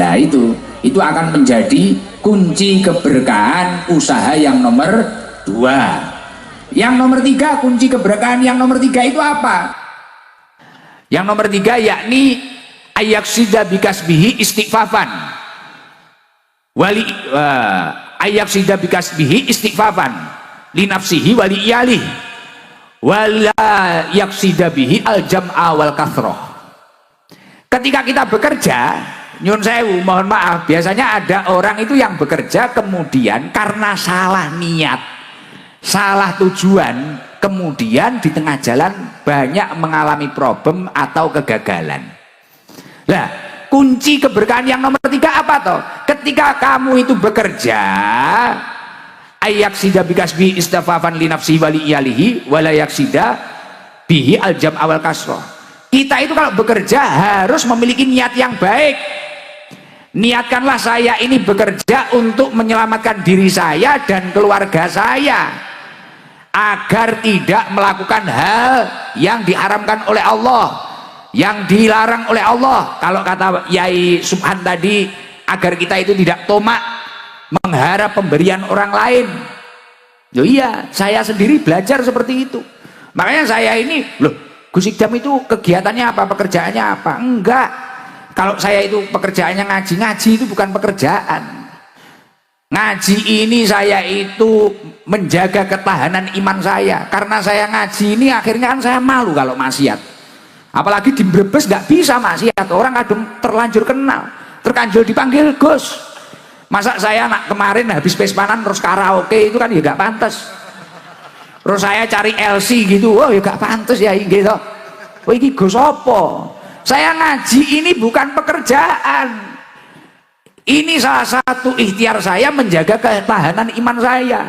Nah itu akan menjadi kunci keberkahan usaha yang nomor 2. Yang nomor 3, kunci keberkahan yang nomor 3 itu apa? Yang nomor 3 yakni ayaksida bikasbihi istighfafan wali ayaksida bikasbihi istighfafan linafsihi wali iyalih wala yaksida bihi aljam'a wal kathroh. Ketika kita bekerja, nyun sewu, mohon maaf, biasanya ada orang itu yang bekerja kemudian karena salah niat, salah tujuan, kemudian di tengah jalan banyak mengalami problem atau kegagalan. Nah, kunci keberkahan yang nomor 3 apa toh? Ketika kamu itu bekerja, ayaksida bikasbi istafafan linafsi wali iyalihi wala yaksida bihi aljam awal kasroh. Kita itu kalau bekerja harus memiliki niat yang baik. Niatkanlah saya ini bekerja untuk menyelamatkan diri saya dan keluarga saya agar tidak melakukan hal yang diharamkan oleh Allah, yang dilarang oleh Allah. Kalau kata Yai Subhan tadi, agar kita itu tidak tomak mengharap pemberian orang lain. Loh iya, saya sendiri belajar seperti itu. Makanya saya ini, loh Gus Idam itu kegiatannya apa, pekerjaannya apa? Enggak. Kalau saya itu pekerjaannya ngaji, ngaji itu bukan pekerjaan. Ngaji ini saya itu menjaga ketahanan iman saya. Karena saya ngaji ini akhirnya kan saya malu kalau maksiat. Apalagi di Brebes nggak bisa maksiat. Orang kadang terlanjur kenal, terkanjul dipanggil Gus. Masa saya kemarin habis pespanan terus karaoke itu kan ya gak pantas. Terus saya cari LC gitu, oh ya gak pantas ya gitu. Oh ini Gus apa? Saya ngaji ini bukan pekerjaan. Ini salah satu ikhtiar saya menjaga ketahanan iman saya.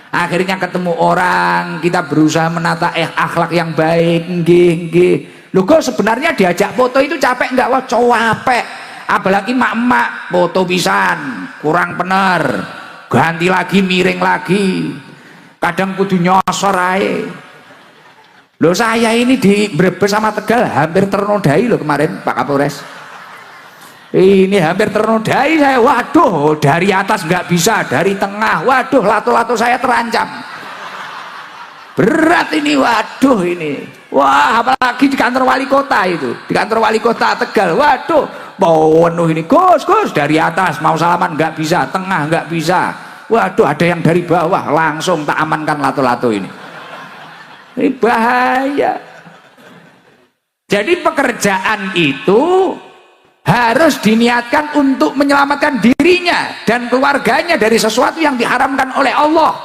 Akhirnya ketemu orang, kita berusaha menata akhlak yang baik. Nggih. Loh kok sebenarnya diajak foto itu capek enggak? Wah capek. Apalagi mak-mak foto pisan kurang bener, ganti lagi, miring lagi, kadang kudu nyosor ae. Loh saya ini di Brebes sama Tegal hampir ternodai loh kemarin Pak Kapolres. Ini hampir ternodai saya, waduh, dari atas nggak bisa, dari tengah, waduh, lato-lato saya terancam. Berat ini, waduh ini. Wah, apalagi di kantor wali kota itu, di kantor wali kota Tegal, waduh, penuh ini. Gus, dari atas mau salaman nggak bisa, tengah nggak bisa. Waduh, ada yang dari bawah, langsung tak amankan lato-lato ini. Ini bahaya. Jadi pekerjaan itu harus diniatkan untuk menyelamatkan dirinya dan keluarganya dari sesuatu yang diharamkan oleh Allah.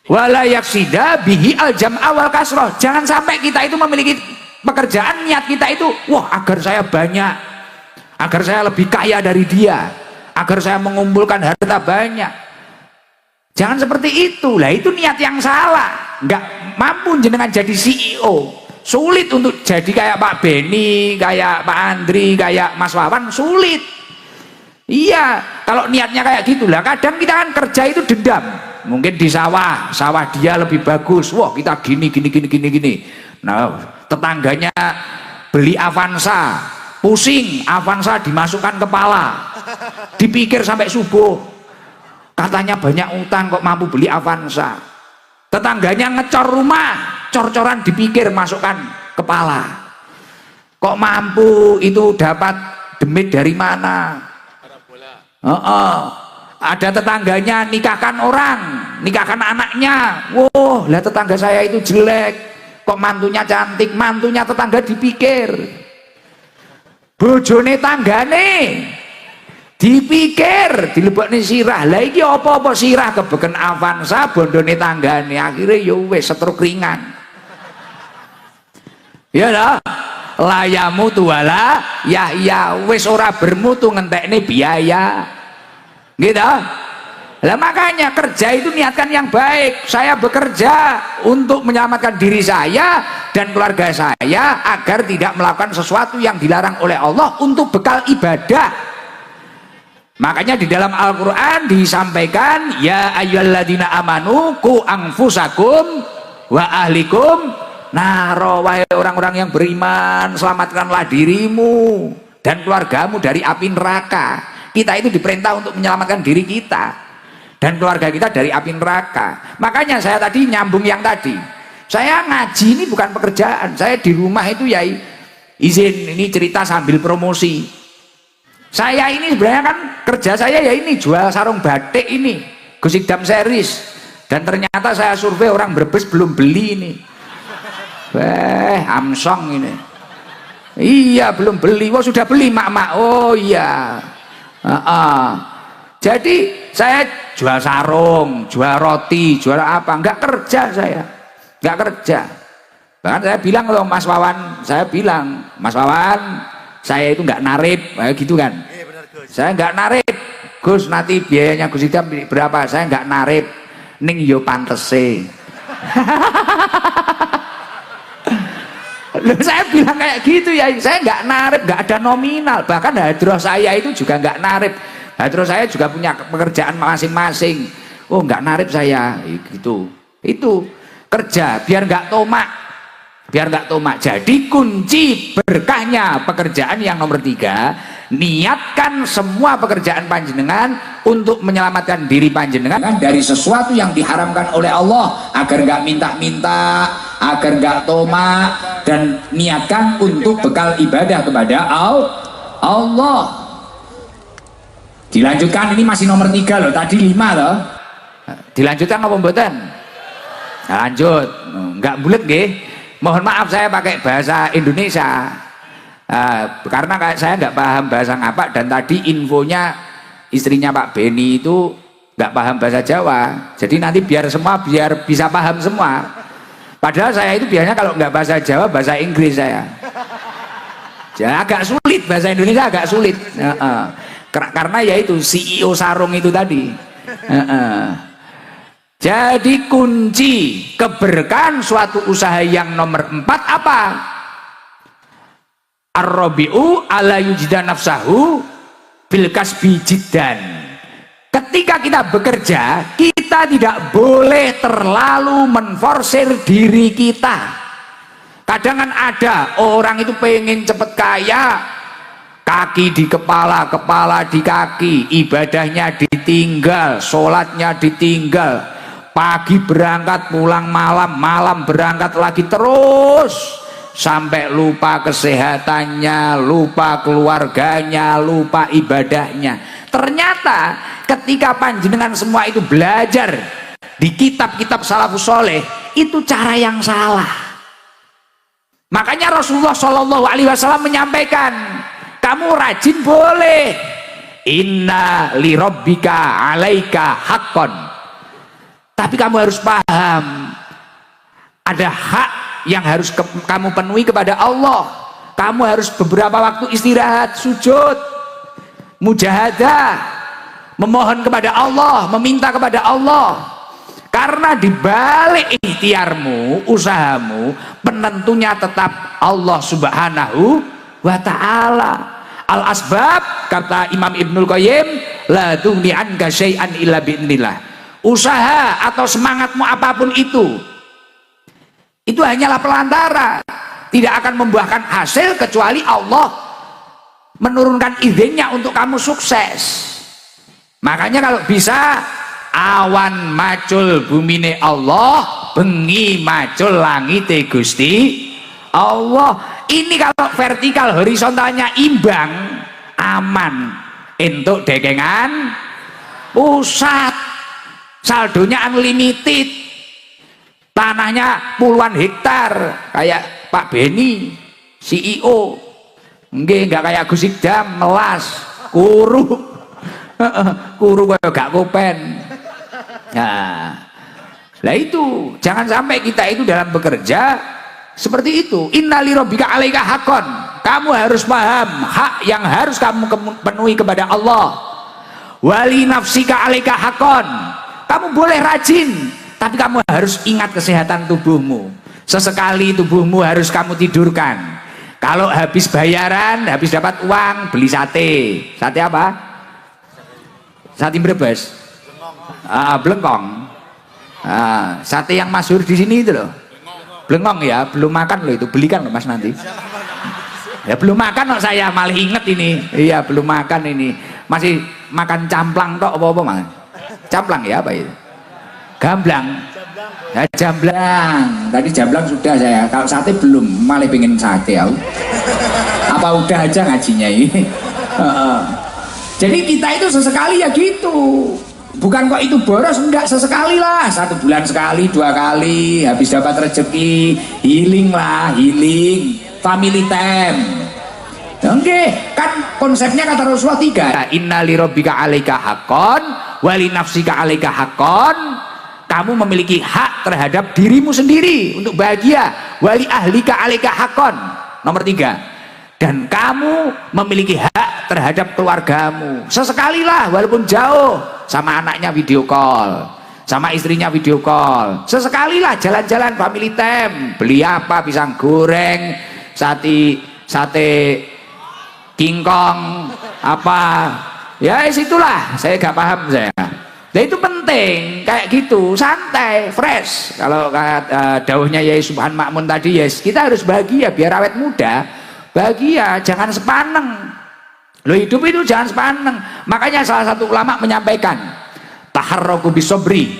Wala yaksida bihi aljam awal kasroh. Jangan sampai kita itu memiliki pekerjaan, niat kita itu, wah agar saya banyak, agar saya lebih kaya dari dia, agar saya mengumpulkan harta banyak. Jangan seperti itu. Lah itu niat yang salah. Nggak mampu jenengan jadi CEO, sulit untuk jadi kayak Pak Beni, kayak Pak Andri, kayak Mas Wawan, sulit. Iya, kalau niatnya kayak gitulah. Kadang kita kan kerja itu dendam. Mungkin di sawah dia lebih bagus. Wah, kita gini. Nah, tetangganya beli Avanza, pusing, Avanza dimasukkan kepala. Dipikir sampai subuh. Katanya banyak utang kok mampu beli Avanza. Tetangganya ngecor rumah, cor-coran dipikir masukkan kepala. Kok mampu itu dapat demit dari mana? Ada tetangganya nikahkan orang, nikahkan anaknya. Wow, lah tetangga saya itu jelek, kok mantunya cantik, mantunya tetangga dipikir. Bojone tanggane dipikir, dilebokne sirah. Lah iki apa-apa sirah kebeken Avanza, bondone tanggane, akhirnya ya wis setruk ringan. Ya lah, layamu tuwala ya wis ora bermutu ngentekne biaya. Gitu. Lah makanya kerja itu niatkan yang baik. Saya bekerja untuk menyelamatkan diri saya dan keluarga saya agar tidak melakukan sesuatu yang dilarang oleh Allah untuk bekal ibadah. Makanya di dalam Al-Quran disampaikan, ya ayyuhalladzina amanu qu anfusakum wa ahlikum naro, wahai orang-orang yang beriman, selamatkanlah dirimu dan keluargamu dari api neraka. Kita itu diperintah untuk menyelamatkan diri kita dan keluarga kita dari api neraka. Makanya saya tadi nyambung yang tadi, saya ngaji ini bukan pekerjaan. Saya di rumah itu ya izin ini cerita sambil promosi. Saya ini sebenarnya kan kerja saya ya ini jual sarung batik ini Gusikdam series, dan ternyata saya survei orang Brebes belum beli ini. Amsong ini. Iya belum beli. Wah sudah beli mak-mak. Oh iya. Jadi saya jual sarung, jual roti, jual apa? Enggak kerja saya, enggak kerja. Bahkan saya bilang loh Mas Wawan, saya bilang Mas Wawan, saya itu enggak narip, gitu kan? Saya enggak narip. Gus nanti biayanya Gus Idam berapa? Saya enggak narip. Ning yo pantese. Loh, saya bilang kayak gitu ya, saya nggak narip, nggak ada nominal. Bahkan hadroh saya itu juga nggak narip. Hadroh saya juga punya pekerjaan masing-masing. Oh nggak narip saya, gitu. Itu kerja biar nggak tomak, biar nggak tomak. Jadi kunci berkahnya pekerjaan yang nomor 3, niatkan semua pekerjaan panjenengan untuk menyelamatkan diri panjenengan dari sesuatu yang diharamkan oleh Allah, agar nggak minta-minta, agar nggak tomak, dan niatkan untuk bekal ibadah kepada Allah. Dilanjutkan, ini masih nomor 3 loh, tadi 5 loh. Dilanjutkan apa mboten? Nah, lanjut, nggak bulet nggih. Mohon maaf saya pakai bahasa Indonesia. Karena saya nggak paham bahasa ngapak, dan tadi infonya istrinya Pak Beni itu nggak paham bahasa Jawa, jadi nanti biar bisa paham semua. Padahal saya itu biasanya kalau nggak bahasa Jawa bahasa Inggris saya. Jadi agak sulit, bahasa Indonesia agak sulit. Karena yaitu CEO sarung itu tadi. Jadi kunci keberkahan suatu usaha yang nomor 4 apa? Ar-rabi'u ala yujida nafsahu bil kasbi jiddan. Ketika kita bekerja, kita tidak boleh terlalu menforsir diri kita. Kadang kan ada orang itu pengen cepet kaya, kaki di kepala, kepala di kaki, ibadahnya ditinggal, sholatnya ditinggal, pagi berangkat pulang malam, malam berangkat lagi, terus sampai lupa kesehatannya, lupa keluarganya, lupa ibadahnya. Ternyata ketika panjenengan semua itu belajar di kitab-kitab salafus soleh, itu cara yang salah. Makanya Rasulullah Shallallahu Alaihi Wasallam menyampaikan, kamu rajin boleh, inna li rabbika alaika haqqan, tapi kamu harus paham ada hak yang harus kamu penuhi kepada Allah. Kamu harus beberapa waktu istirahat, sujud, mujahadah, memohon kepada Allah, meminta kepada Allah. Karena di balik ikhtiarmu, usahamu, penentunya tetap Allah Subhanahu wa ta'ala. Al-asbab, kata Imam Ibnul Qayyim, la tughni anka syai'an illa bi'nillah. Usaha atau semangatmu apapun itu hanyalah pelantara, tidak akan membuahkan hasil kecuali Allah menurunkan izinnya untuk kamu sukses. Makanya kalau bisa, awan macul bumine Allah, bengi macul langite Gusti Allah. Ini kalau vertikal horizontalnya imbang, aman, entuk dekengan pusat, saldonya unlimited, tanahnya puluhan hektar, kayak Pak Beni CEO, nggak kayak Gus Idam melas kuru kayak gak kopen. Nah itu jangan sampai kita itu dalam bekerja seperti itu. Innali rabbika alaika haqqan, kamu harus paham hak yang harus kamu penuhi kepada Allah. Wali nafsika alaika haqqan, kamu boleh rajin, tapi kamu harus ingat kesehatan tubuhmu. Sesekali tubuhmu harus kamu tidurkan. Kalau habis bayaran, habis dapat uang, beli sate. Sate apa? Sate Brebes. Blengkong. Sate yang masyhur di sini itu loh. Blengkong ya, belum makan loh itu, belikan loh Mas nanti. Ya belum makan kok saya, malah inget ini. Iya belum makan ini, masih makan camplang tok apa Mang? Camplang ya apa itu? Gamblang. Ya jamblang. Tadi jamblang sudah saya. Kalau sate belum, malah pengen sate aku. Apa udah aja ngajinya ini? Jadi kita itu sesekali ya gitu. Bukan kok itu boros, enggak, sesekali lah, 1 bulan sekali, 2 kali, habis dapat rezeki, healing lah, healing, family time. Oke, kan konsepnya kata Rasulullah 3. Inna li rabbika 'alaika haqqan wa li nafsika 'alaika haqqan. Kamu memiliki hak terhadap dirimu sendiri untuk bahagia. Wa li ahlika 'alaika haqqan. Nomor 3. Dan kamu memiliki hak terhadap keluargamu. Sesekali lah, walaupun jauh, sama anaknya video call, sama istrinya video call. Sesekali lah jalan-jalan family time, beli apa, pisang goreng, sate kingkong, apa ya situlah, saya gak paham saya. Nah itu penting, kayak gitu, santai, fresh. Kalau dawuhnya Yai Subhan Makmun tadi, yes, kita harus bahagia biar awet muda. Bahagia, jangan sepaneng. Lo hidup itu jangan sepaneng. Makanya salah satu ulama menyampaikan, taharraku bisobri,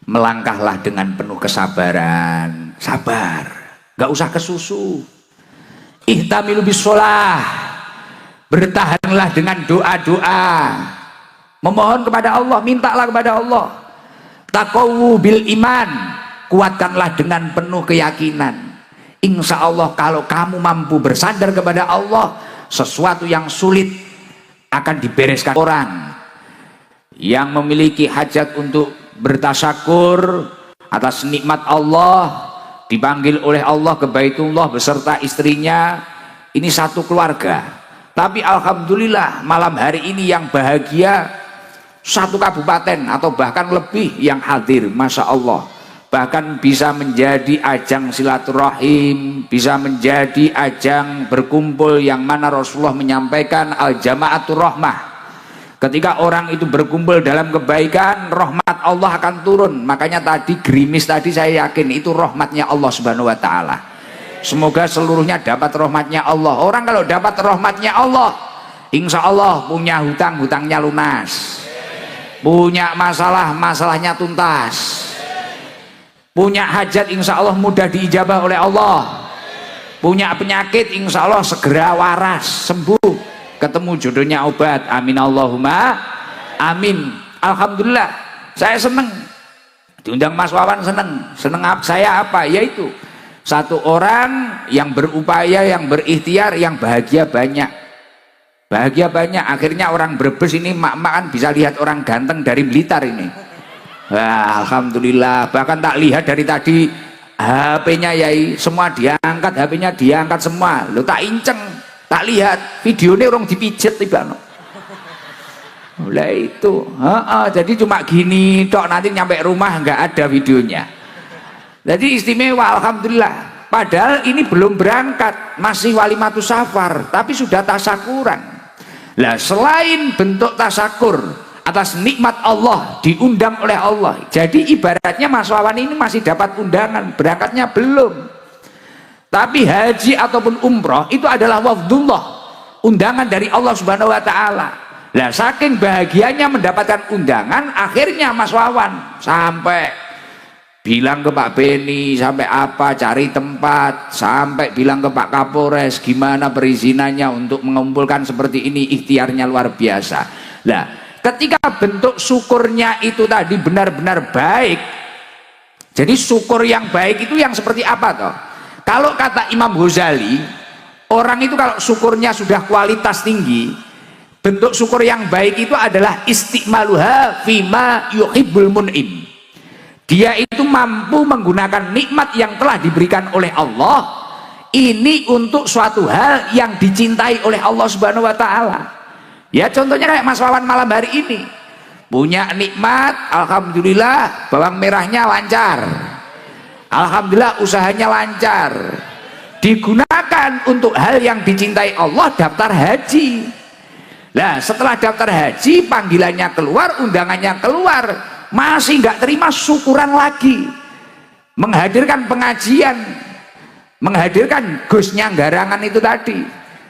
melangkahlah dengan penuh kesabaran, sabar, gak usah kesusu. Ihtamilu bisolah, bertahanlah dengan doa-doa, memohon kepada Allah, mintalah kepada Allah. Taqawu bil iman, kuatkanlah dengan penuh keyakinan. Insya Allah kalau kamu mampu bersandar kepada Allah, sesuatu yang sulit akan dibereskan. Orang yang memiliki hajat untuk bertasyakur atas nikmat Allah, dipanggil oleh Allah ke Baitullah beserta istrinya, ini satu keluarga. Tapi alhamdulillah malam hari ini yang bahagia 1 kabupaten atau bahkan lebih yang hadir, Masya Allah. Bahkan bisa menjadi ajang silaturahim, bisa menjadi ajang berkumpul, yang mana Rasulullah menyampaikan al-jama'atur rahmah. Ketika orang itu berkumpul dalam kebaikan, rahmat Allah akan turun. Makanya tadi gerimis tadi saya yakin itu rahmatnya Allah Subhanahu wa taala. Semoga seluruhnya dapat rahmatnya Allah. Orang kalau dapat rahmatnya Allah, insya Allah punya hutang, hutangnya lunas, punya masalah, masalahnya tuntas, punya hajat insya Allah mudah diijabah oleh Allah, punya penyakit insya Allah segera waras, sembuh, ketemu jodohnya obat. Amin Allahumma amin. Alhamdulillah saya seneng diundang Mas Wawan, seneng saya apa, yaitu satu orang yang berupaya, yang berikhtiar, yang bahagia banyak. Akhirnya orang Brebes ini mak-mak kan bisa lihat orang ganteng dari Blitar ini. Wah, alhamdulillah, bahkan tak lihat dari tadi HP-nya Yai semua diangkat, HP-nya diangkat semua. Lo tak inceng, tak lihat videonya orang dipijet tiba no. Mulai itu, jadi cuma gini tok, nanti nyampe rumah nggak ada videonya. Jadi istimewa, alhamdulillah. Padahal ini belum berangkat, masih walimatus safar, tapi sudah tasakuran. Lah selain bentuk tasakur atas nikmat Allah, diundang oleh Allah. Jadi ibaratnya Mas Wawan ini masih dapat undangan, berangkatnya belum. Tapi haji ataupun umroh itu adalah wafdullah, undangan dari Allah Subhanahu wa taala. Lah saking bahagianya mendapatkan undangan, akhirnya Mas Wawan sampai bilang ke Pak Beni, sampai apa, cari tempat, sampai bilang ke Pak Kapolres gimana perizinannya untuk mengumpulkan seperti ini, ikhtiarnya luar biasa. Lah ketika bentuk syukurnya itu tadi benar-benar baik, jadi syukur yang baik itu yang seperti apa toh? Kalau kata Imam Ghazali, orang itu kalau syukurnya sudah kualitas tinggi, bentuk syukur yang baik itu adalah istiqmaluha fima yuhibbul mun'im. Dia itu mampu menggunakan nikmat yang telah diberikan oleh Allah ini untuk suatu hal yang dicintai oleh Allah Subhanahu wa taala. Ya contohnya kayak Mas Wawan malam hari ini punya nikmat, alhamdulillah bawang merahnya lancar, alhamdulillah usahanya lancar, digunakan untuk hal yang dicintai Allah, daftar haji. Nah setelah daftar haji, panggilannya keluar, undangannya keluar, masih nggak terima, syukuran lagi, menghadirkan pengajian, menghadirkan Gusnya Garangan itu tadi,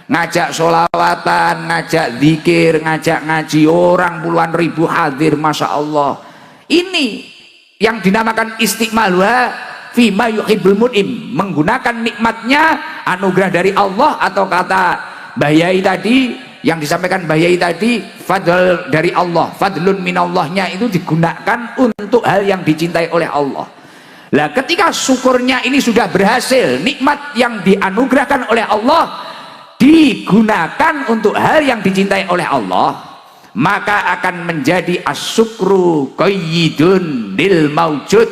ngajak sholawatan, ngajak zikir, ngajak ngaji, orang puluhan ribu hadir, Masya Allah. Ini yang dinamakan istiqmaluha fima yuhibbul mun'im, menggunakan nikmatnya, anugerah dari Allah, atau kata Mbah Yai tadi, yang disampaikan Mbah Yai tadi, fadl dari Allah, fadlun minallahnya itu digunakan untuk hal yang dicintai oleh Allah. Lah ketika syukurnya ini sudah berhasil, nikmat yang dianugerahkan oleh Allah digunakan untuk hal yang dicintai oleh Allah, maka akan menjadi asyukru qayyidun lil maujud.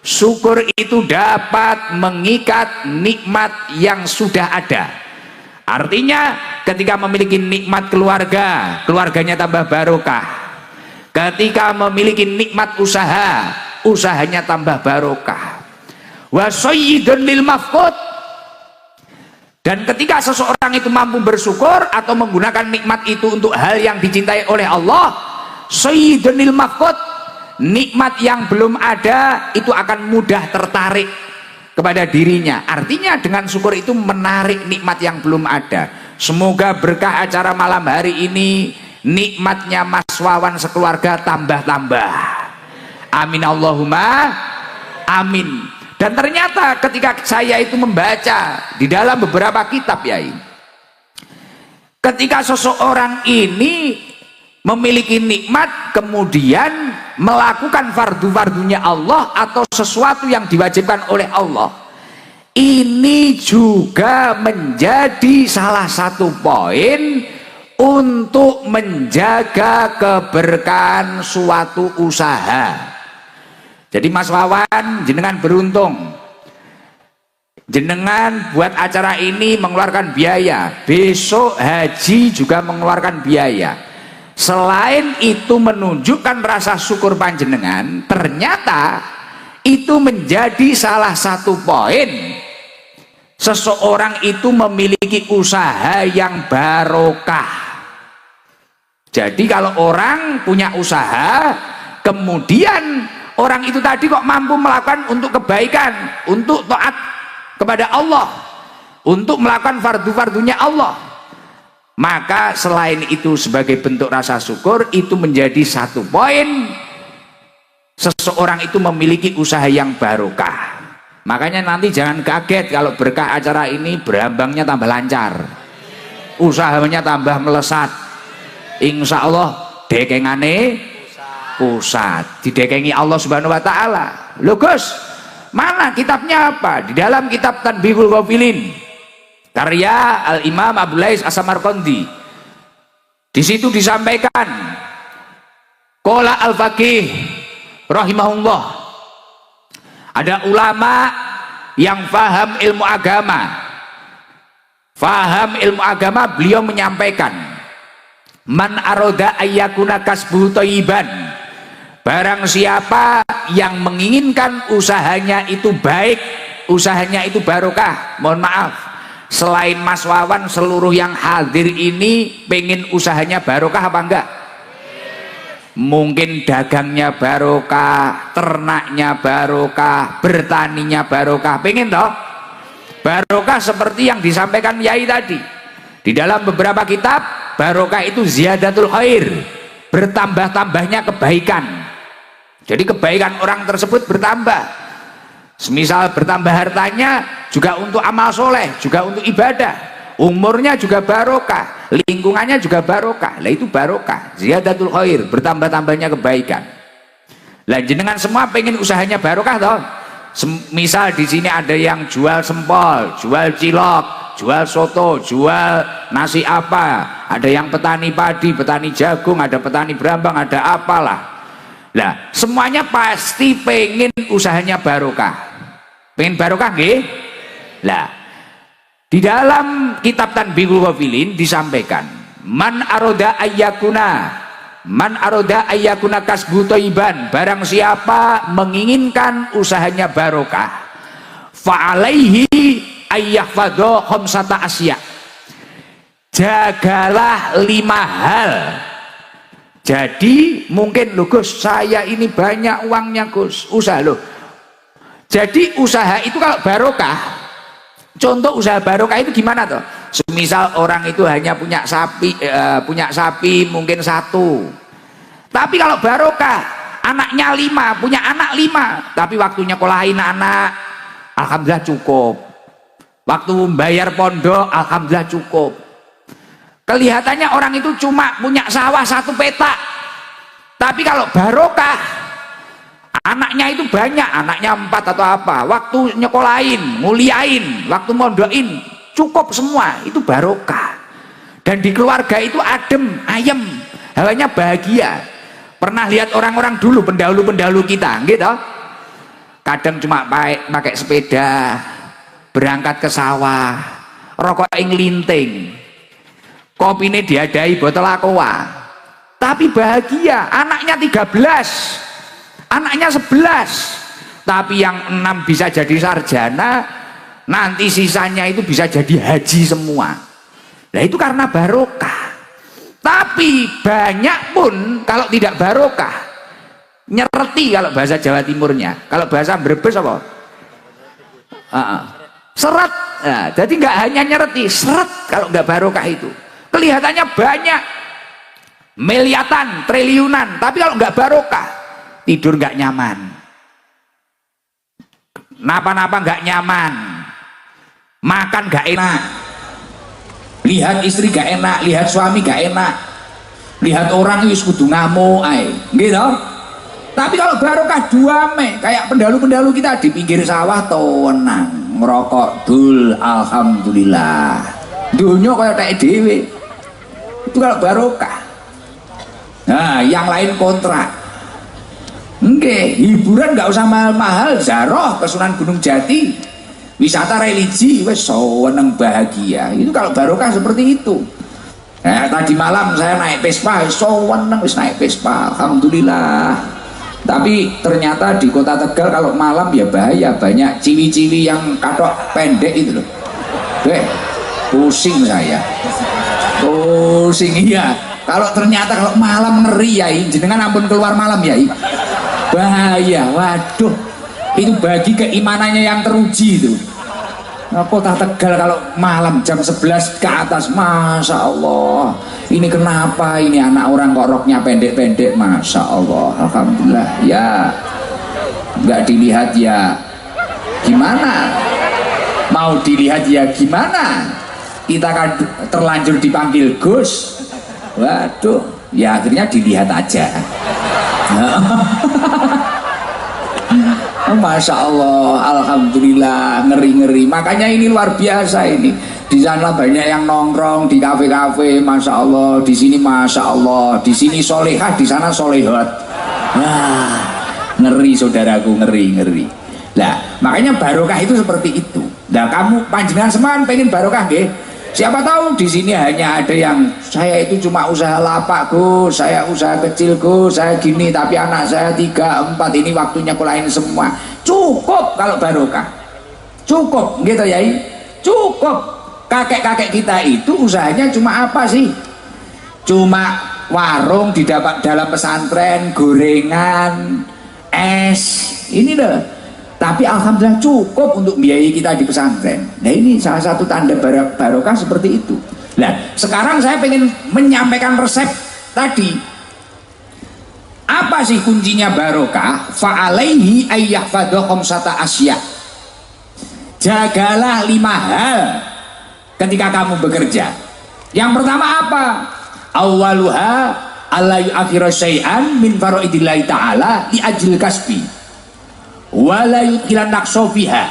Syukur itu dapat mengikat nikmat yang sudah ada. Artinya ketika memiliki nikmat keluarga, keluarganya tambah barokah. Ketika memiliki nikmat usaha, usahanya tambah barokah. Wa sayyidun lil mafqud. Dan ketika seseorang itu mampu bersyukur atau menggunakan nikmat itu untuk hal yang dicintai oleh Allah, sayyidun lil mafqud, nikmat yang belum ada itu akan mudah tertarik kepada dirinya. Artinya dengan syukur itu menarik nikmat yang belum ada. Semoga berkah acara malam hari ini, nikmatnya Mas Wawan sekeluarga tambah-tambah. Amin Allahumma amin. Dan ternyata ketika saya itu membaca di dalam beberapa kitab, Yai, ketika seseorang ini memiliki nikmat kemudian melakukan fardu-fardunya Allah atau sesuatu yang diwajibkan oleh Allah, ini juga menjadi salah satu poin untuk menjaga keberkahan suatu usaha. Jadi Mas Wawan, jenengan beruntung, jenengan buat acara ini mengeluarkan biaya, besok haji juga mengeluarkan biaya. Selain itu menunjukkan rasa syukur panjenengan, ternyata itu menjadi salah satu poin seseorang itu memiliki usaha yang barokah. Jadi kalau orang punya usaha, kemudian orang itu tadi kok mampu melakukan untuk kebaikan, untuk taat kepada Allah, untuk melakukan fardu-fardunya Allah, maka selain itu sebagai bentuk rasa syukur, itu menjadi satu poin seseorang itu memiliki usaha yang barokah. Makanya nanti jangan kaget kalau berkah acara ini berambangnya tambah lancar, usahanya tambah melesat, insya Allah dekengane pusat, didekengi Allah Subhanahu wa taala. Loh Gus, mana kitabnya apa? Di dalam kitab Tanbihul Ghafilin karya Al-Imam Abdul Lais As-Samarqandi, di situ disampaikan qala al-faqih rahimahullah, ada ulama yang faham ilmu agama, beliau menyampaikan, man aroda ayyakuna kasbuhu thayyiban, barang siapa yang menginginkan usahanya itu baik, usahanya itu barokah. Mohon maaf, selain Mas Wawan, seluruh yang hadir ini pengen usahanya barokah apa enggak? Mungkin dagangnya barokah, ternaknya barokah, bertaninya barokah, pengen toh? Barokah seperti yang disampaikan Yai tadi. Di dalam beberapa kitab, barokah itu ziyadatul khair, bertambah-tambahnya kebaikan. Jadi kebaikan orang tersebut bertambah. Semisal bertambah hartanya juga untuk amal soleh, juga untuk ibadah. Umurnya juga barokah, lingkungannya juga barokah. Lah itu barokah, ziyadatul khair, bertambah-tambahnya kebaikan. Lah jenengan semua pengen usahanya barokah toh? Misal di sini ada yang jual sempol, jual cilok, jual soto, jual nasi apa, ada yang petani padi, petani jagung, ada petani berambang, ada apalah. Lah semuanya pasti pengen usahanya barokah. Pengen barokah nggih? Lah di dalam kitab Tanbihul Ghafilin disampaikan, man aroda ayyakuna kasbu thayyiban, barang siapa menginginkan usahanya barokah, fa'alaihi ayyahfadha khamsata asya, jagalah 5 hal. Jadi mungkin loh Gus, saya ini banyak uangnya Gus, usaha loh. Jadi usaha itu kalau barokah Contoh usaha barokah itu gimana toh? Semisal orang itu hanya punya sapi mungkin 1. Tapi kalau barokah, anaknya 5, punya anak 5, tapi waktunya nyekolahin anak, alhamdulillah cukup. Waktu bayar pondok, alhamdulillah cukup. Kelihatannya orang itu cuma punya sawah 1 petak, tapi kalau barokah, anaknya itu banyak, anaknya 4 atau apa, waktu nyekolahin, muliain, waktu mondokin, cukup semua, itu barokah. Dan di keluarga itu adem, ayem, hawanya bahagia. Pernah lihat orang-orang dulu, pendahulu-pendahulu kita, gitu? Kadang cuma pakai sepeda, berangkat ke sawah, rokok linting, kopi ini diadai botol aqua, tapi bahagia. Anaknya 13, anaknya 11, tapi yang 6 bisa jadi sarjana, nanti sisanya itu bisa jadi haji semua. Nah itu karena barokah. Tapi banyak pun kalau tidak barokah, nyereti kalau bahasa Jawa Timurnya, kalau bahasa Brebes apa? Seret. Nah, jadi nggak hanya nyereti, seret kalau nggak barokah itu. Kelihatannya banyak, miliatan, triliunan, tapi kalau nggak barokah, tidur nggak nyaman, napa-napa nggak nyaman, makan nggak enak, lihat istri nggak enak, lihat suami nggak enak, lihat orang itu kudu ngamuk, gitu. Tapi kalau barokah duame, kayak pendahulu-pendahulu kita di pinggir sawah tenang, ngerokok dul, alhamdulillah, dunia kayak tak dewe. Itu kalau barokah. Nah yang lain kontrak. Oke, hiburan nggak usah mahal-mahal, zaroh ke Sunan Gunung Jati, wisata religi, wes seneng bahagia. Itu kalau barokah seperti itu. Nah, tadi malam saya naik Vespa, seneng wis naik Vespa, alhamdulillah. Tapi ternyata di kota Tegal kalau malam ya bahaya, banyak ciwi-ciwi yang katok pendek itu loh. Pusing saya. Pusing iya. Kalau ternyata kalau malam ngeri ya, jenengan ampun keluar malam ya, bahaya. Waduh, itu bagi keimanannya yang teruji itu. Nah, kota Tegal kalau malam jam 11 ke atas, masya Allah. Ini kenapa ini anak orang kok roknya pendek-pendek, masya Allah, alhamdulillah. Ya, nggak dilihat ya gimana? Mau dilihat ya gimana? Kita kan terlanjur dipanggil Gus. Waduh, ya akhirnya dilihat aja. Masya Allah, alhamdulillah, ngeri-ngeri. Makanya ini luar biasa ini. Di sana banyak yang nongkrong di kafe-kafe, masya Allah. Di sini masya Allah. Di sini solehah, di sana solehot. Nah, ngeri saudaraku, ngeri-ngeri. Nah, makanya barokah itu seperti itu. Nah, kamu panjenengan seman pengen barokah, nggih? Siapa tahu di sini hanya ada yang saya itu cuma usaha lapak Gus, saya usaha kecil Gus, saya gini, tapi anak saya 3, 4 ini waktunya kulain semua. Cukup kalau barokah, cukup gitu ya, cukup. Kakek-kakek kita itu usahanya cuma apa sih? Cuma warung di dalam pesantren, gorengan, es, ini loh. Tapi alhamdulillah cukup untuk biayai kita di pesantren. Nah ini salah satu tanda barokah seperti itu. Nah sekarang saya pengen menyampaikan resep tadi. Apa sih kuncinya barokah? Fa'alaihi ayyahfadha khamsata asya. Jagalah 5 hal ketika kamu bekerja. Yang pertama apa? Awaluha alla yu'akhira syai'an min faraidillahi ta'ala li ajil kasbi. Wala yudkhilan naqsofiha.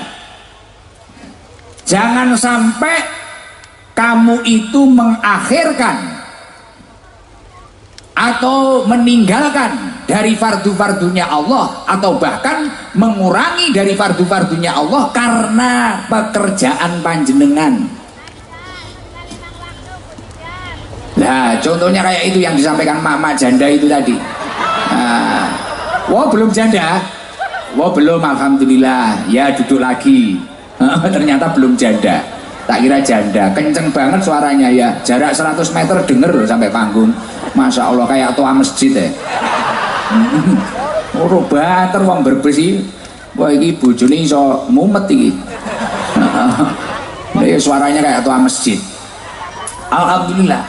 Jangan sampai kamu itu mengakhirkan atau meninggalkan dari fardu-fardunya Allah, atau bahkan mengurangi dari fardu-fardunya Allah karena pekerjaan panjenengan. Nah contohnya kayak itu yang disampaikan mak-mak janda itu tadi. Nah, wah belum janda. Wah belum, alhamdulillah. Ya duduk lagi. Ternyata belum janda. Tak kira janda. Kenceng banget suaranya ya. Jarak 100 meter denger loh sampai panggung. Masya Allah kayak tua masjid ya. Oh banter wong berbesi. Wah ini bojone iso mumet iki. Suaranya kayak tua masjid. Alhamdulillah.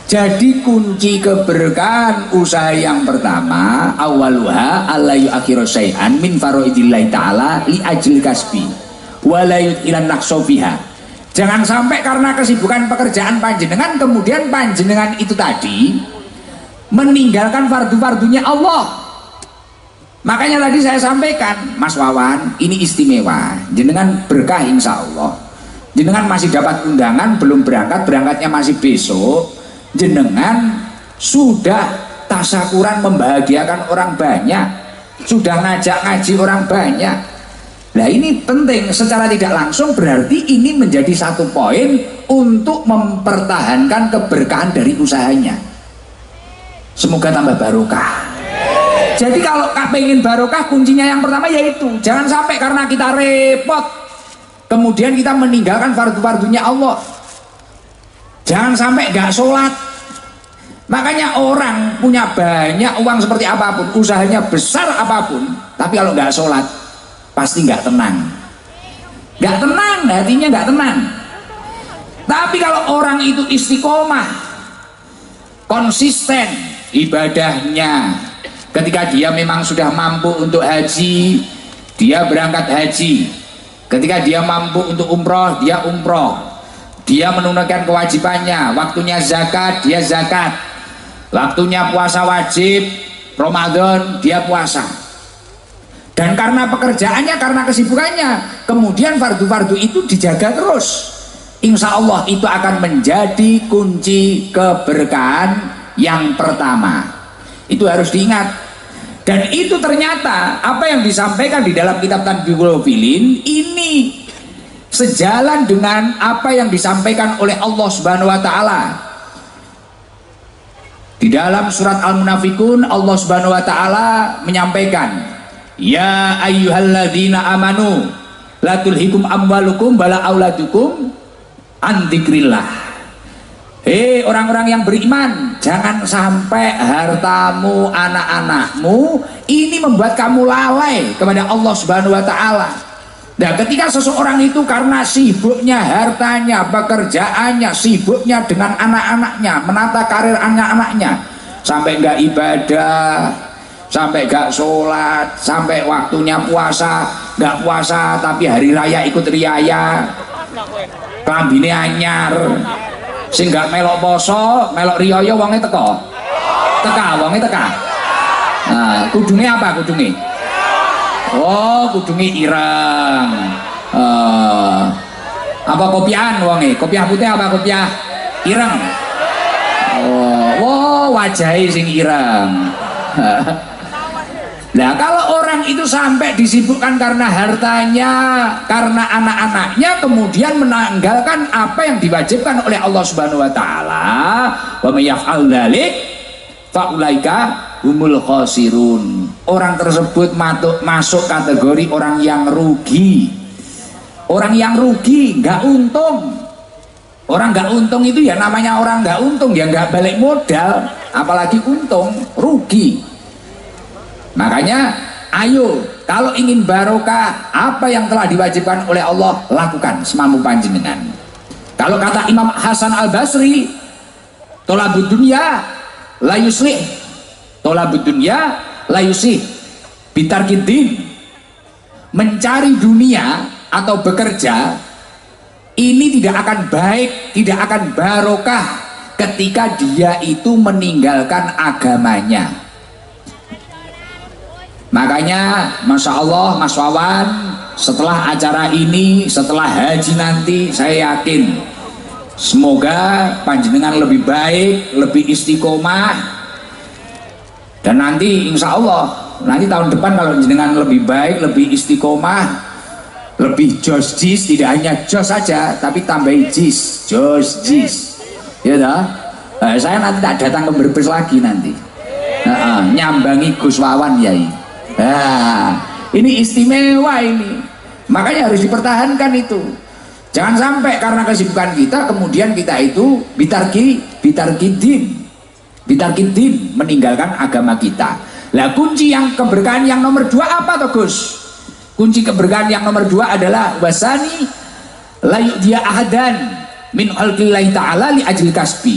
Jadi kunci keberkahan usaha yang pertama, awaluha alla yu'akhiru syai'an min fara'idillahi ta'ala li ajil kasbi wa la yudhilan naqsofiha. Jangan sampai karena kesibukan pekerjaan panjenengan kemudian panjenengan itu tadi meninggalkan fardu-fardunya Allah. Makanya tadi saya sampaikan, Mas Wawan, ini istimewa. Jenengan berkah insya Allah. Jenengan masih dapat undangan, belum berangkat, berangkatnya masih besok. Jenengan sudah tasyakuran membahagiakan orang banyak, sudah ngajak ngaji orang banyak. Nah ini penting, secara tidak langsung berarti ini menjadi satu poin untuk mempertahankan keberkahan dari usahanya. Semoga tambah barokah. Jadi kalau pengen barokah, kuncinya yang pertama yaitu jangan sampai karena kita repot kemudian kita meninggalkan fardu-fardunya Allah. Jangan sampai gak sholat. Makanya orang punya banyak uang seperti apapun, usahanya besar apapun, tapi kalau gak sholat pasti gak tenang. Gak tenang, hatinya gak tenang. Tapi kalau orang itu istiqomah, konsisten ibadahnya, ketika dia memang sudah mampu untuk haji, dia berangkat haji. Ketika dia mampu untuk umroh, dia umroh. Dia menunaikan kewajibannya, waktunya zakat, dia zakat. Waktunya puasa wajib, Ramadan, dia puasa. Dan karena pekerjaannya, karena kesibukannya, kemudian fardu-fardu itu dijaga terus. Insya Allah itu akan menjadi kunci keberkahan yang pertama. Itu harus diingat. Dan itu ternyata apa yang disampaikan di dalam kitab Tanbihul Filin ini sejalan dengan apa yang disampaikan oleh Allah Subhanahu wa taala. Di dalam surat Al-Munafikun Allah Subhanahu wa taala menyampaikan, "Ya ayyuhalladzina amanu la tulhikum amwalukum wala auladukum an dzikrillah." Hei orang-orang yang beriman, jangan sampai hartamu, anak-anakmu ini membuat kamu lalai kepada Allah Subhanahu wa taala. Nah, ketika seseorang itu karena sibuknya hartanya, pekerjaannya, sibuknya dengan anak-anaknya, menata karir anak-anaknya, sampai enggak ibadah, sampai enggak sholat, sampai waktunya puasa, enggak puasa tapi hari raya ikut riaya, klambine anyar, sing enggak melok poso, melok riaya wonge teka. Wonge teka. Nah, kudune apa kudune? Oh, kudunge ireng. Apa kopiahan wonge? Kopiah putih apa kopiah ireng? Oh, wajahe sing ireng. Nah, kalau orang itu sampai disibukkan karena hartanya, karena anak-anaknya, kemudian menanggalkan apa yang diwajibkan oleh Allah Subhanahu wa taala, wa may yaf'al dzalik fa ulaika humul khosirun. Orang tersebut masuk kategori orang yang rugi. Orang yang rugi, nggak untung. Orang nggak untung itu ya namanya orang nggak untung, ya nggak balik modal, apalagi untung, rugi. Makanya ayo kalau ingin barokah, apa yang telah diwajibkan oleh Allah lakukan semampu panjenengan. Kalau kata Imam Hasan Al Basri, tolabud dunya la yuslih, tolabud dunya la yuslih bitarkiddin. Mencari dunia atau bekerja ini tidak akan baik, tidak akan barokah ketika dia itu meninggalkan agamanya. Makanya Masya Allah Mas Wawan, setelah acara ini, setelah haji nanti, saya yakin semoga panjenengan lebih baik, lebih istiqomah. Dan nanti insya Allah nanti tahun depan kalau jenengan lebih baik, lebih istiqomah, lebih jos jis, tidak hanya jos saja tapi tambahin jis, jos jis, ya dah. Saya nanti tak datang ke Brebes lagi nanti, nyambangi Gus Wawan Yai. Nah, ini istimewa ini. Makanya harus dipertahankan itu. Jangan sampai karena kesibukan kita kemudian kita itu bitarkiddin meninggalkan agama kita. Lah kunci yang keberkahan yang nomor 2 apa toh Gus? Kunci keberkahan yang nomor 2 adalah wasani la yu'diya ahadan min khalqillahi ta'ala li ajli kasbi.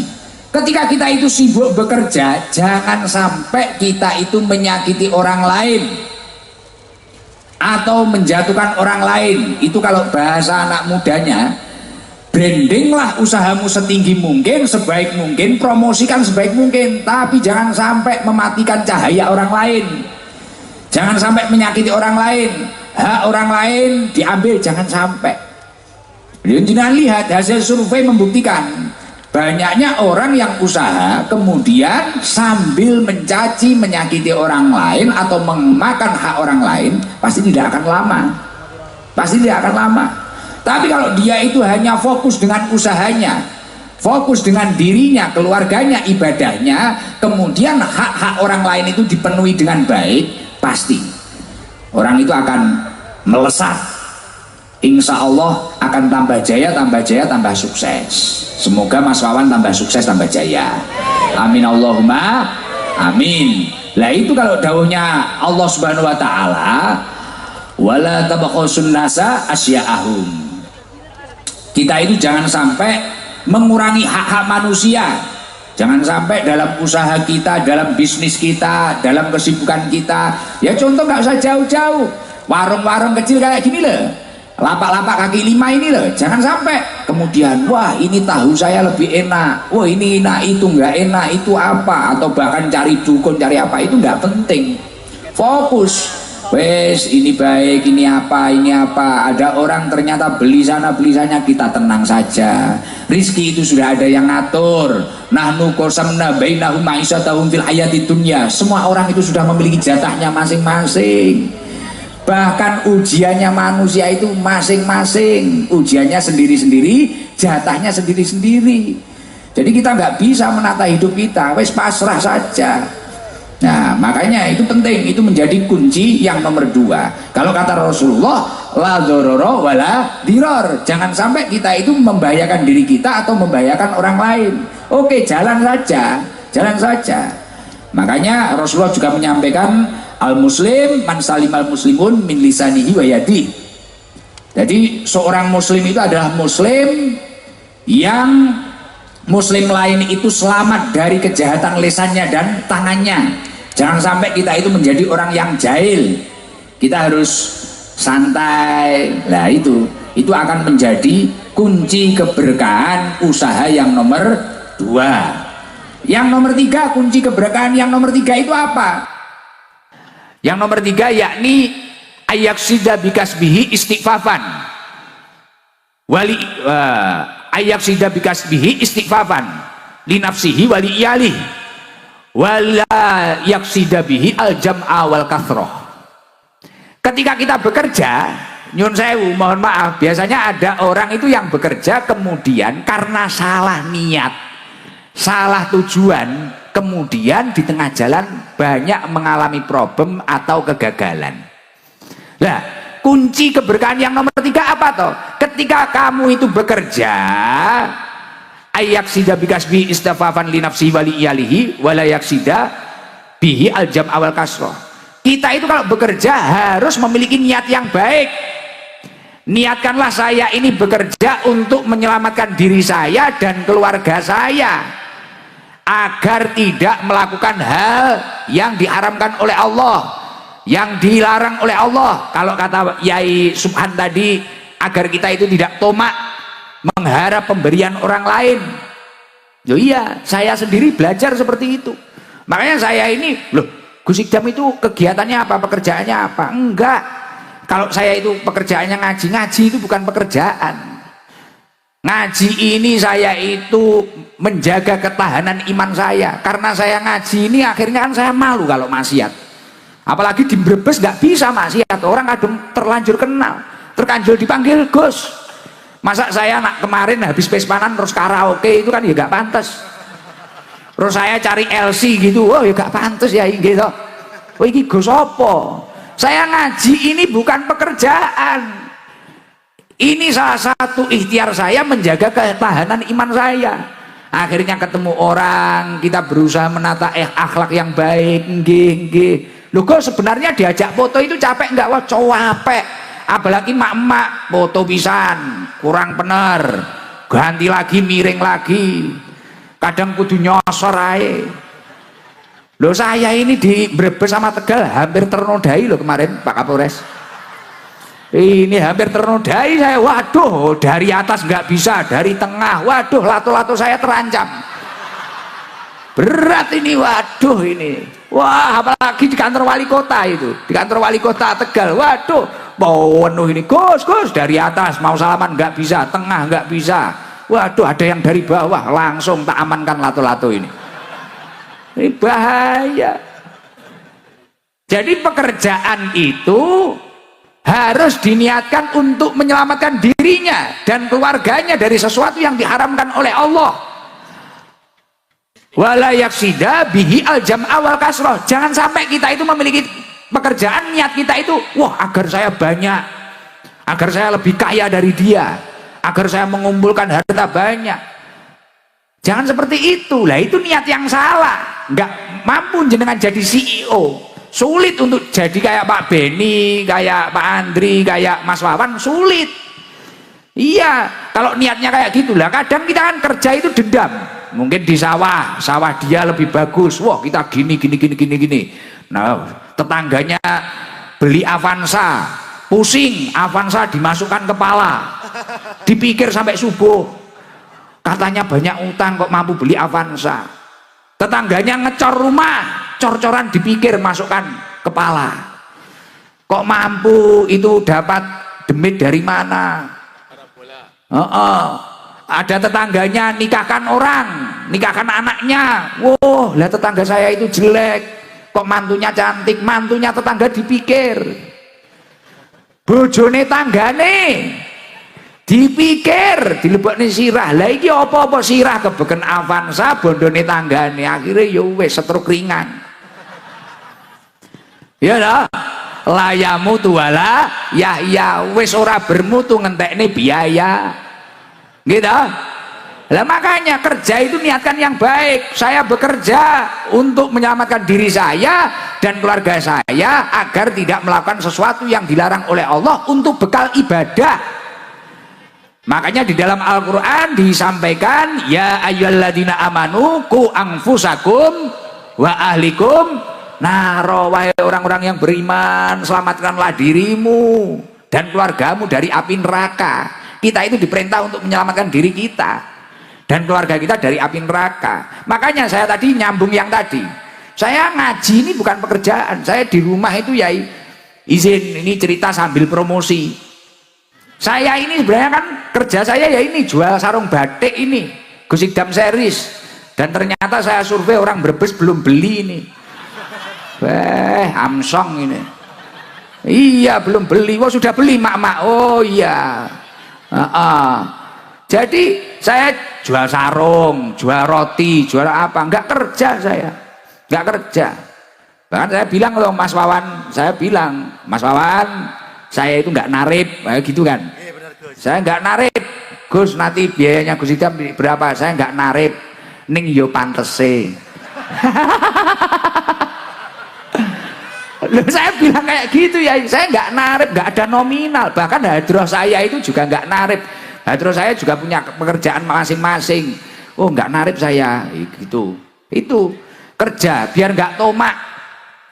Ketika kita itu sibuk bekerja, jangan sampai kita itu menyakiti orang lain atau menjatuhkan orang lain. Itu kalau bahasa anak mudanya, brandinglah usahamu setinggi mungkin, sebaik mungkin, promosikan sebaik mungkin, tapi jangan sampai mematikan cahaya orang lain, jangan sampai menyakiti orang lain, hak orang lain diambil, jangan sampai. Jangan lihat hasil survei membuktikan banyaknya orang yang usaha kemudian sambil mencaci, menyakiti orang lain atau memakan hak orang lain, pasti tidak akan lama, pasti tidak akan lama. Tapi kalau dia itu hanya fokus dengan usahanya, fokus dengan dirinya, keluarganya, ibadahnya, kemudian hak-hak orang lain itu dipenuhi dengan baik, pasti orang itu akan melesat, insya Allah akan tambah jaya, tambah sukses. Semoga Mas Wawan tambah sukses, tambah jaya, amin Allahumma amin. Lah itu kalau dawuhnya Allah Subhanahu wa taala, wala tabakhusun nasa asya'ahum. Kita itu jangan sampai mengurangi hak-hak manusia. Jangan sampai dalam usaha kita, dalam bisnis kita, dalam kesibukan kita, ya contoh nggak usah jauh-jauh, warung-warung kecil kayak gini loh, lapak-lapak kaki lima ini loh, jangan sampai kemudian wah ini tahu saya lebih enak, wah ini enak, itu nggak enak, itu apa, atau bahkan cari dukun, cari apa, itu nggak penting. Fokus, wes ini baik, ini apa, ada orang ternyata beli sana beli sana, kita tenang saja, rizki itu sudah ada yang ngatur. Nahnu qasamna bainahum ma'isyatahum fil hayatid dunya. Semua orang itu sudah memiliki jatahnya masing-masing. Bahkan ujiannya manusia itu masing-masing, ujiannya sendiri-sendiri, jatahnya sendiri-sendiri. Jadi kita nggak bisa menata hidup kita, wes pasrah saja. Nah makanya itu penting, itu menjadi kunci yang nomor 2. Kalau kata Rasulullah, la dzarara wala diror, jangan sampai kita itu membahayakan diri kita atau membahayakan orang lain. Oke, jalan saja, jalan saja. Makanya Rasulullah juga menyampaikan, al-muslim man salimal muslimun min lisanihi wa yadihi. Jadi seorang muslim itu adalah muslim yang muslim lain itu selamat dari kejahatan lisannya dan tangannya. Jangan sampai kita itu menjadi orang yang jahil. Kita harus santai. Nah itu akan menjadi kunci keberkahan usaha yang nomor 2. Yang nomor 3, kunci keberkahan yang nomor 3 itu apa? Yang nomor 3 yakni ayaksida bikasbihi istighfafan wali ayaksida bikasbihi istighfafan li nafsihi wali iyalih wala yaksida bihi al jam'a wal kathroh. Ketika kita bekerja, nyun sewu, mohon maaf, biasanya ada orang itu yang bekerja kemudian karena salah niat, salah tujuan, kemudian di tengah jalan banyak mengalami problem atau kegagalan. Nah, kunci keberkahan yang nomor 3 apa toh? Ketika kamu itu bekerja, ayaksida bikasbi istafafan li nafsi wali iyalihi wala yaksida bihi al jam awal kasroh. Kita itu kalau bekerja harus memiliki niat yang baik. Niatkanlah saya ini bekerja untuk menyelamatkan diri saya dan keluarga saya, agar tidak melakukan hal yang diharamkan oleh Allah, yang dilarang oleh Allah. Kalau kata Yai Subhan tadi, agar kita itu tidak tomak mengharap pemberian orang lain. Yo iya, saya sendiri belajar seperti itu. Makanya saya ini, loh, Gus Idam itu kegiatannya apa, pekerjaannya apa? Enggak. Kalau saya itu pekerjaannya ngaji, ngaji itu bukan pekerjaan. Ngaji ini saya itu menjaga ketahanan iman saya. Karena saya ngaji ini akhirnya kan saya malu kalau maksiat. Apalagi di Brebes nggak bisa maksiat, orang kadang terlanjur kenal, terkanjul dipanggil Gus. Masa saya nak kemarin habis pespanan terus karaoke, itu kan ya nggak pantas. Terus saya cari LC gitu, oh ya nggak pantas ya gitu. Oh ini Gus apa? Saya ngaji ini bukan pekerjaan. Ini salah satu ikhtiar saya menjaga ketahanan iman saya. Akhirnya ketemu orang, kita berusaha menata akhlak yang baik. Nggih. Loh kok sebenarnya diajak foto itu capek nggak? Wah capek. apalagi mak-mak foto pisan kurang bener, ganti lagi, miring lagi, kadang kudu nyosor ae. Loh, saya ini di Brebes sama Tegal hampir ternodai loh kemarin Pak Kapolres. Ini hampir ternodai saya. Waduh, dari atas nggak bisa, dari tengah, waduh, lato-lato saya terancam. Berat ini, waduh ini. Wah, apalagi di kantor wali kota itu, di kantor wali kota Tegal, waduh, mau penuh ini, Gus, dari atas mau salaman nggak bisa, tengah nggak bisa, waduh, ada yang dari bawah, langsung tak amankan lato-lato ini. Ini bahaya. Jadi pekerjaan itu harus diniatkan untuk menyelamatkan dirinya dan keluarganya dari sesuatu yang diharamkan oleh Allah. Wala yaksida bihi aljam awal kasroh. Jangan sampai kita itu memiliki pekerjaan, niat kita itu, wah, agar saya banyak, agar saya lebih kaya dari dia, agar saya mengumpulkan harta banyak. Jangan seperti itu. Lah itu niat yang salah. Nggak mampu jenengan jadi CEO, sulit untuk jadi kayak Pak Beni, kayak Pak Andri, kayak Mas Wawan, sulit. Iya, kalau niatnya kayak gitulah. Kadang kita kan kerja itu dendam. Mungkin di sawah dia lebih bagus, wah kita gini. Nah, tetangganya beli Avanza, pusing, Avanza dimasukkan kepala, dipikir sampai subuh, katanya banyak utang kok mampu beli Avanza. Tetangganya ngecor rumah, cor-coran dipikir masukkan kepala, kok mampu itu dapat demit dari mana. Ada tetangganya nikahkan orang, nikahkan anaknya, wow, lah tetangga saya itu jelek, kok mantunya cantik, mantunya tetangga dipikir, bojone tanggane dipikir, dilebokne sirah. Lah iki apa-apa sirah kebeken Avanza, bondone tanggane, akhirnya ya wis setruk ringan. Ya dah, layamu tuwala ya wis ora bermutu ngentekne biaya. Gitu. Lah makanya kerja itu niatkan yang baik. Saya bekerja untuk menyelamatkan diri saya dan keluarga saya agar tidak melakukan sesuatu yang dilarang oleh Allah untuk bekal ibadah. Makanya di dalam Al-Quran disampaikan, ya ayyuhalladzina amanu qu anfusakum wa ahlikum naro, wahai orang-orang yang beriman, selamatkanlah dirimu dan keluargamu dari api neraka. Kita itu diperintah untuk menyelamatkan diri kita dan keluarga kita dari api neraka. Makanya saya tadi nyambung yang tadi, saya ngaji ini bukan pekerjaan, saya di rumah itu ya izin, ini cerita sambil promosi. Saya ini sebenarnya kan kerja saya ya ini jual sarung batik ini, Gusidam series, dan ternyata saya survei orang Brebes belum beli ini. Amsong ini. Iya belum beli. Wah sudah beli mak-mak. Oh iya. Jadi saya jual sarung, jual roti, jual apa, nggak kerja saya, nggak kerja. Bahkan saya bilang loh Mas Wawan, saya bilang Mas Wawan, saya itu nggak narip, gitu kan. Saya nggak narip, Gus, nanti biayanya Gus Idam berapa, saya nggak narip, ning yo pantese. Loh, saya bilang kayak gitu ya, saya nggak narip, nggak ada nominal. Bahkan hadroh saya itu juga nggak narip, hadroh saya juga punya pekerjaan masing-masing. Oh nggak narip saya, gitu. Itu kerja biar nggak tomak,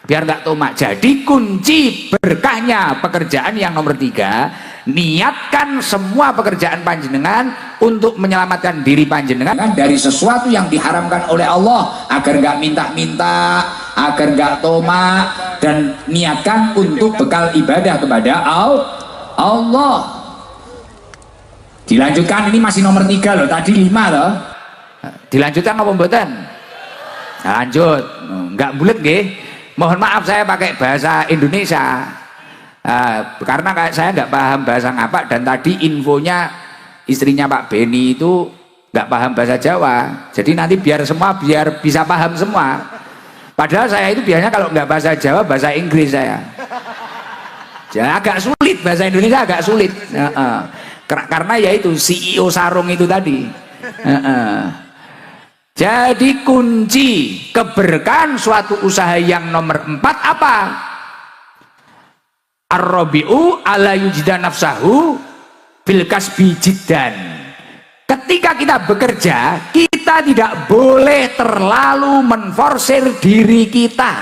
biar nggak tomak. Jadi kunci berkahnya pekerjaan yang nomor 3, niatkan semua pekerjaan panjenengan untuk menyelamatkan diri panjenengan dari sesuatu yang diharamkan oleh Allah, agar nggak minta-minta, agar nggak tomak, dan niatkan untuk bekal ibadah kepada Allah. Dilanjutkan, ini masih nomor 3 loh, tadi 5 loh. Dilanjutkan apa mboten? Lanjut, nggak bulet nggih. Mohon maaf saya pakai bahasa Indonesia. Karena saya nggak paham bahasa ngapak, dan tadi infonya istrinya Pak Beni itu nggak paham bahasa Jawa, jadi nanti biar bisa paham semua. Padahal saya itu biasanya kalau nggak bahasa Jawa, bahasa Inggris saya. Jadi agak sulit, bahasa Indonesia agak sulit. Karena ya itu CEO sarung itu tadi. Jadi kunci keberkahan suatu usaha yang nomor 4 apa? ar-rabi'u ala yujida nafsahu bil kasbi jiddan. Ketika kita bekerja, kita tidak boleh terlalu menforsir diri kita.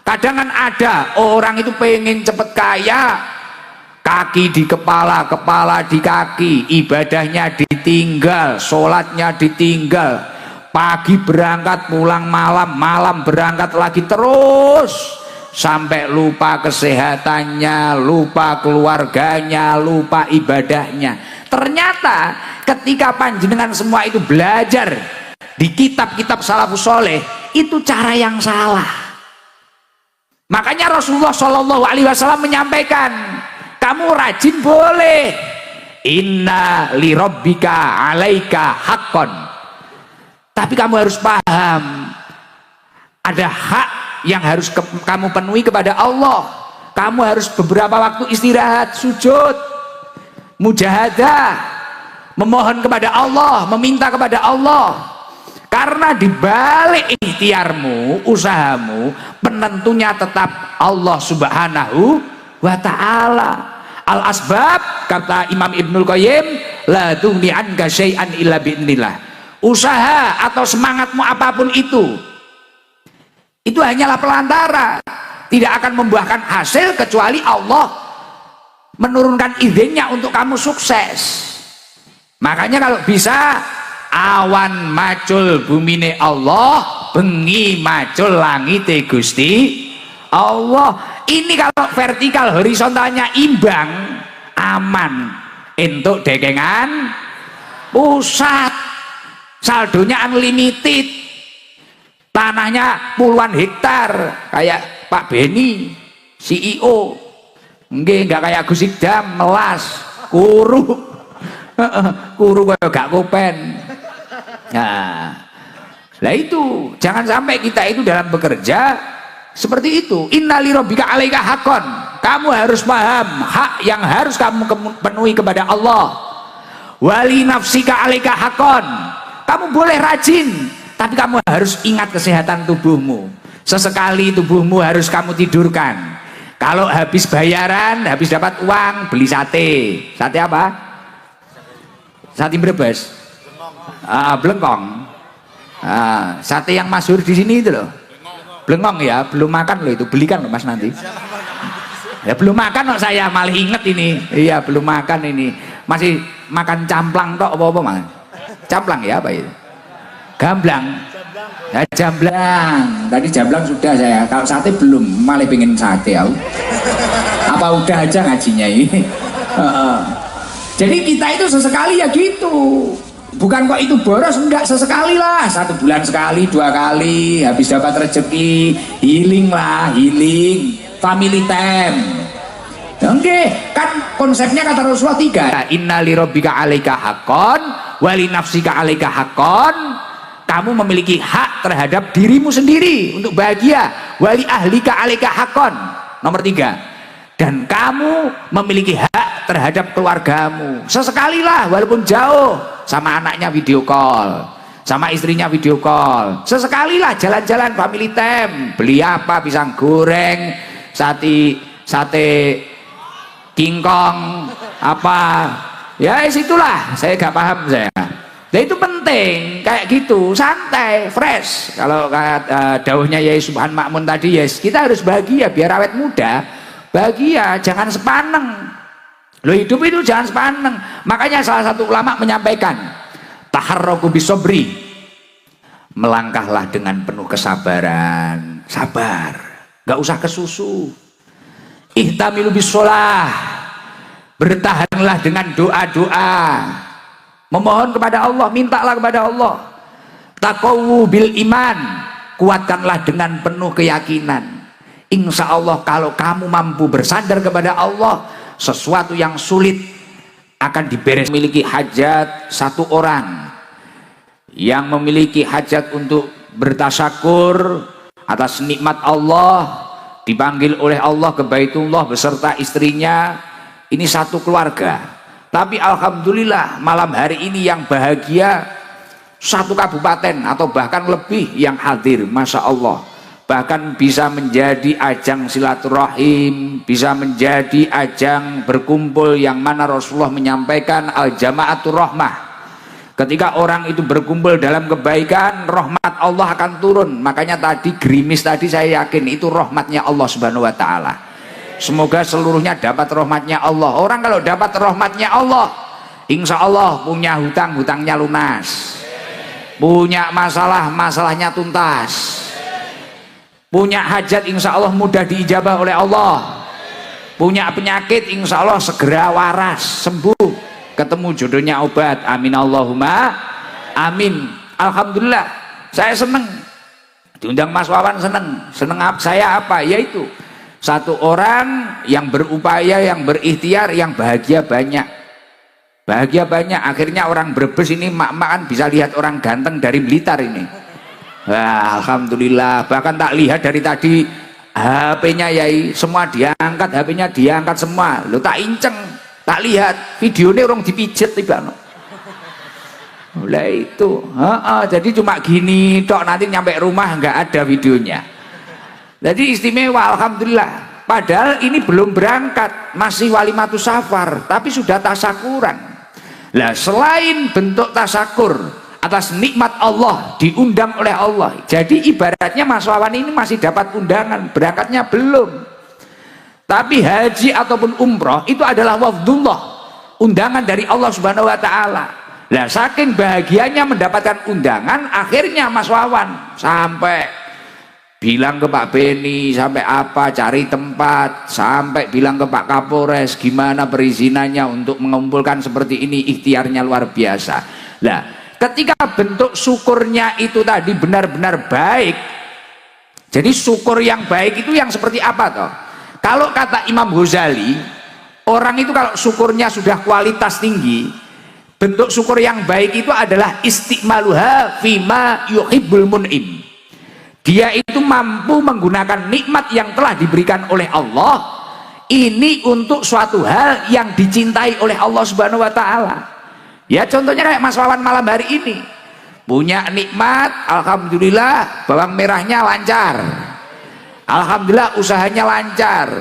Kadang kan ada orang itu pengen cepet kaya, kaki di kepala, kepala di kaki, ibadahnya ditinggal, sholatnya ditinggal, pagi berangkat pulang malam, malam berangkat lagi, terus sampai lupa kesehatannya, lupa keluarganya, lupa ibadahnya. Ternyata ketika panjenengan semua itu belajar di kitab-kitab salafus soleh, itu cara yang salah. Makanya Rasulullah Shallallahu Alaihi Wasallam menyampaikan, kamu rajin boleh, inna li rabbika alaika haqqan, tapi kamu harus paham ada hak yang harus kamu penuhi kepada Allah. Kamu harus beberapa waktu istirahat, sujud, mujahadah, memohon kepada Allah, meminta kepada Allah. Karena di balik ikhtiarmu, usahamu, penentunya tetap Allah Subhanahu wa ta'ala. Al asbab, kata Imam Ibnul Qayyim, la tughni anka syai'an illa bi'nillah. Usaha atau semangatmu apapun itu hanyalah pelantara, tidak akan membuahkan hasil kecuali Allah menurunkan izinnya untuk kamu sukses. Makanya kalau bisa, awan macul bumine Allah, bengi macul langite Gusti Allah. Ini kalau vertikal horizontalnya imbang, aman, entuk dekengan pusat, saldonya unlimited, tanahnya puluhan hektar, kayak Pak Beni CEO, nggak kayak Gus Idam melas kuru kayak gak kopen. Nah itu jangan sampai kita itu dalam bekerja seperti itu. Innali rabbika alaika haqqan, kamu harus paham hak yang harus kamu penuhi kepada Allah. Wali nafsika alaika haqqan, kamu boleh rajin, tapi kamu harus ingat kesehatan tubuhmu. Sesekali tubuhmu harus kamu tidurkan. Kalau habis bayaran, habis dapat uang, beli sate. Sate apa? Sate Brebes. Blengkong. Sate yang masyhur di sini itu loh. Blengkong ya, belum makan loh itu. Belikan loh Mas nanti. Ya belum makan loh saya, malah inget ini. Iya, belum makan ini. Masih makan camplang tok apa-apa Mas? Camplang ya apa itu? Gamblang. Ya, jamblang. Tadi jamblang sudah saya. Kalau sate belum, malah pengen sate aku. Apa udah aja ngajinya ini? Jadi kita itu sesekali ya gitu. Bukan kok itu boros, enggak, sesekali lah. 1 bulan sekali, 2 kali. Habis dapat rezeki, healing lah, healing. Family time. Oke, kan konsepnya kata Rasulullah 3. Inna li rabbika alaika haqqan, wali nafsika alaika haqqan. Kamu memiliki hak terhadap dirimu sendiri untuk bahagia. Wali ahlika alaika haqqan. Nomor 3. Dan kamu memiliki hak terhadap keluargamu. Sesekali lah, walaupun jauh, sama anaknya video call, sama istrinya video call. Sesekali lah jalan-jalan family time. Beli apa? Pisang goreng, sate kingkong, apa? Ya situlah, saya gak paham saya. Nah itu penting, kayak gitu, santai, fresh. Kalau dawuhnya Yai Subhan Makmun tadi, yes, kita harus bahagia biar awet muda. Bahagia, jangan sepaneng. Lo hidup itu jangan sepaneng. Makanya salah satu ulama menyampaikan, taharraku bisobri, melangkahlah dengan penuh kesabaran, sabar, gak usah kesusu. Ihtamilu bisolah, bertahanlah dengan doa-doa, memohon kepada Allah, mintalah kepada Allah. Taqawu bil iman, kuatkanlah dengan penuh keyakinan. Insya Allah kalau kamu mampu bersandar kepada Allah, sesuatu yang sulit akan diberes. Memiliki hajat satu orang yang memiliki hajat untuk bertasyakur atas nikmat Allah, dipanggil oleh Allah ke Baitullah beserta istrinya. Ini satu keluarga, tapi alhamdulillah malam hari ini yang bahagia 1 kabupaten atau bahkan lebih yang hadir, Masya Allah. bahkan bisa menjadi ajang silaturahim, bisa menjadi ajang berkumpul, yang mana Rasulullah menyampaikan al-jama'atur rahmah. Ketika orang itu berkumpul dalam kebaikan, rahmat Allah akan turun. Makanya tadi gerimis tadi saya yakin itu rahmatnya Allah Subhanahu wa taala. Semoga seluruhnya dapat rahmatnya Allah. Orang kalau dapat rahmatnya Allah, insya Allah punya hutang, hutangnya lunas, punya masalah, masalahnya tuntas, punya hajat insya Allah mudah diijabah oleh Allah, punya penyakit insya Allah segera waras, sembuh, ketemu jodohnya obat. Amin Allahumma amin. Alhamdulillah saya seneng diundang Mas Wawan, seneng saya apa, yaitu satu orang yang berupaya, yang berikhtiar, yang bahagia banyak. Akhirnya orang Brebes ini mak-makan bisa lihat orang ganteng dari Blitar ini. Wah, alhamdulillah. Bahkan tak lihat dari tadi HP-nya Yai, semua diangkat, HP-nya diangkat semua. Lo tak inceng, tak lihat videonya orang dipijet tiba. Mulai itu, jadi cuma gini tok, nanti nyampe rumah nggak ada videonya. Jadi istimewa, alhamdulillah. Padahal ini belum berangkat, masih walimatus safar, tapi sudah tasakuran. Lah, selain bentuk tasakur atas nikmat Allah, diundang oleh Allah. Jadi ibaratnya Mas Wawan ini masih dapat undangan, berangkatnya belum. Tapi haji ataupun umroh itu adalah wafdullah, undangan dari Allah Subhanahu wa taala. Lah, saking bahagianya mendapatkan undangan, akhirnya Mas Wawan sampai bilang ke Pak Beni, sampai apa, cari tempat, sampai bilang ke Pak Kapolres gimana perizinannya untuk mengumpulkan seperti ini. Ikhtiarnya luar biasa. Lah, ketika bentuk syukurnya itu tadi benar-benar baik, jadi syukur yang baik itu yang seperti apa toh? Kalau kata Imam Ghazali, orang itu kalau syukurnya sudah kualitas tinggi, bentuk syukur yang baik itu adalah istiqmaluha fima yuhibbul mun'im. Dia itu mampu menggunakan nikmat yang telah diberikan oleh Allah ini untuk suatu hal yang dicintai oleh Allah Subhanahu wa taala. Ya, contohnya kayak Mas Wawan malam hari ini punya nikmat, alhamdulillah bawang merahnya lancar, alhamdulillah usahanya lancar,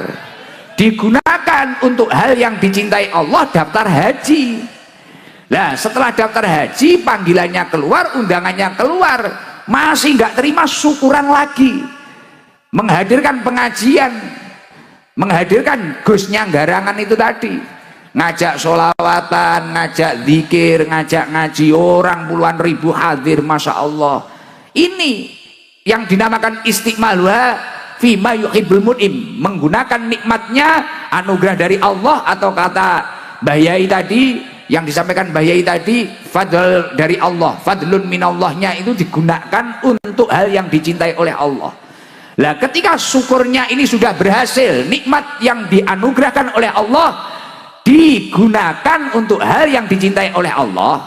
digunakan untuk hal yang dicintai Allah, daftar haji. Nah, setelah daftar haji, panggilannya keluar, undangannya keluar, masih nggak terima, syukuran lagi, menghadirkan pengajian, menghadirkan gusnya garangan itu tadi, ngajak sholawatan, ngajak zikir, ngajak ngaji, orang puluhan ribu hadir, masya Allah. Ini yang dinamakan istiqmaluha fima yuhibbul mun'im, menggunakan nikmatnya, anugerah dari Allah, atau kata Mbah Yai tadi, yang disampaikan Mbah Yai tadi, fadl dari Allah, fadlun minallahnya itu digunakan untuk hal yang dicintai oleh Allah. Lah, ketika syukurnya ini sudah berhasil, nikmat yang dianugerahkan oleh Allah digunakan untuk hal yang dicintai oleh Allah,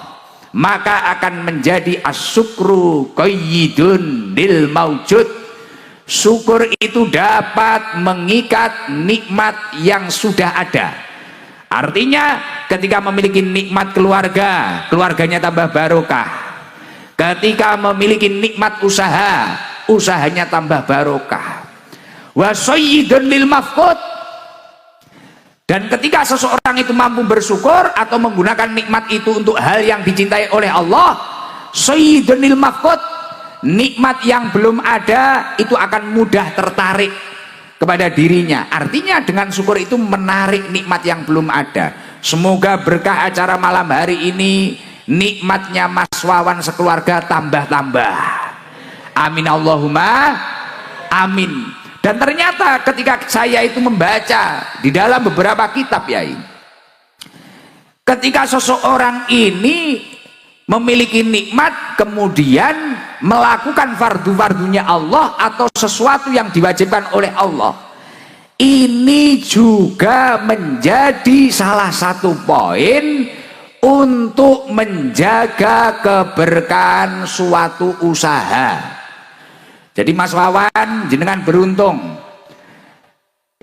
maka akan menjadi asyukru qayyidun lil maujud. Syukur itu dapat mengikat nikmat yang sudah ada. Artinya ketika memiliki nikmat keluarga, keluarganya tambah barokah. Ketika memiliki nikmat usaha, usahanya tambah barokah. Wa sayyidun lil mafqud. Dan ketika seseorang itu mampu bersyukur atau menggunakan nikmat itu untuk hal yang dicintai oleh Allah, sayyidun lil mafqud, nikmat yang belum ada itu akan mudah tertarik kepada dirinya. Artinya dengan syukur itu menarik nikmat yang belum ada. Semoga berkah acara malam hari ini, nikmatnya Mas Wawan sekeluarga tambah-tambah. Amin Allahumma amin. Dan ternyata ketika saya itu membaca di dalam beberapa kitab, Yai, ketika seseorang ini memiliki nikmat kemudian melakukan fardu-fardunya Allah atau sesuatu yang diwajibkan oleh Allah, ini juga menjadi salah satu poin untuk menjaga keberkahan suatu usaha. Jadi Mas Wawan, jenengan beruntung,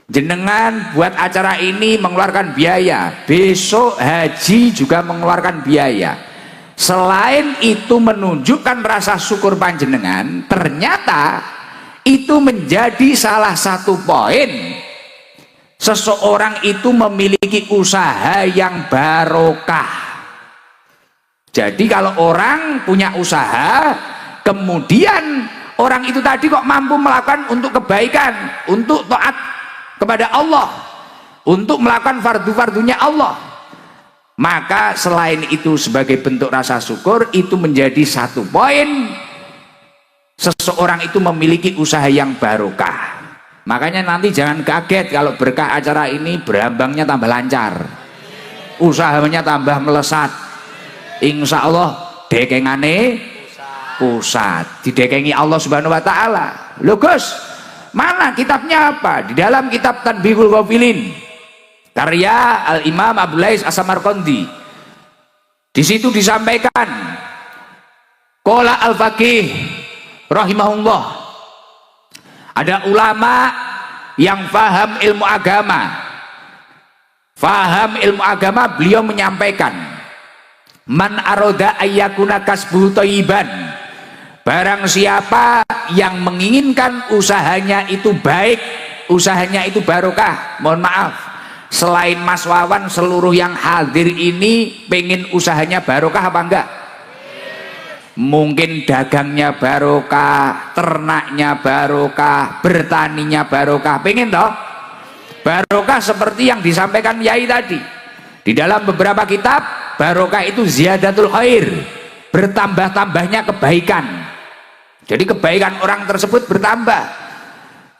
jenengan buat acara ini mengeluarkan biaya, besok haji juga mengeluarkan biaya. Selain itu menunjukkan rasa syukur panjenengan, ternyata itu menjadi salah satu poin seseorang itu memiliki usaha yang barokah. Jadi kalau orang punya usaha, kemudian orang itu tadi kok mampu melakukan untuk kebaikan, untuk taat kepada Allah, untuk melakukan fardu-fardunya Allah, maka selain itu sebagai bentuk rasa syukur, itu menjadi satu poin seseorang itu memiliki usaha yang barokah. Makanya nanti jangan kaget kalau berkah acara ini berambangnya tambah lancar, usahanya tambah melesat, insya Allah dekengane pusat, didekengi Allah Subhanahu wa Ta'ala. Loh Gus, mana kitabnya apa? Di dalam kitab Tanbihul Ghafilin karya Al-Imam Abdul Lais As-Samarqandi, di situ disampaikan qala al-faqih rahimahullah, ada ulama yang faham ilmu agama, beliau menyampaikan man aroda ayyakuna kasbu thayyiban, barang siapa yang menginginkan usahanya itu baik, usahanya itu barokah. Mohon maaf, selain Mas Wawan, seluruh yang hadir ini pengen usahanya barokah apa enggak? Mungkin dagangnya barokah, ternaknya barokah, bertaninya barokah, pengen toh? Barokah seperti yang disampaikan Yai tadi di dalam beberapa kitab, barokah itu ziyadatul khair, bertambah-tambahnya kebaikan. Jadi kebaikan orang tersebut bertambah.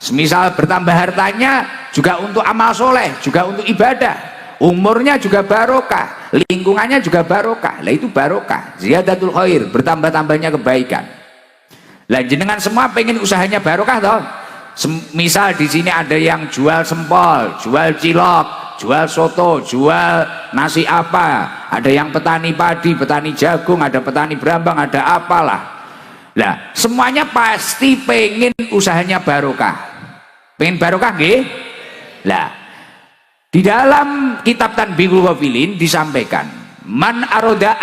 Semisal bertambah hartanya juga untuk amal soleh, juga untuk ibadah, umurnya juga barokah, lingkungannya juga barokah. Lah itu barokah, ziyadatul khair, bertambah-tambahnya kebaikan. Lah jenengan semua pengen usahanya barokah toh? Misal di sini ada yang jual sempol, jual cilok, jual soto, jual nasi apa, ada yang petani padi, petani jagung, ada petani berambang, ada apalah. Lah semuanya pasti pengen usahanya barokah, pengen barokah nggih? Lah di dalam kitab Tanbihul Ghafilin disampaikan man aroda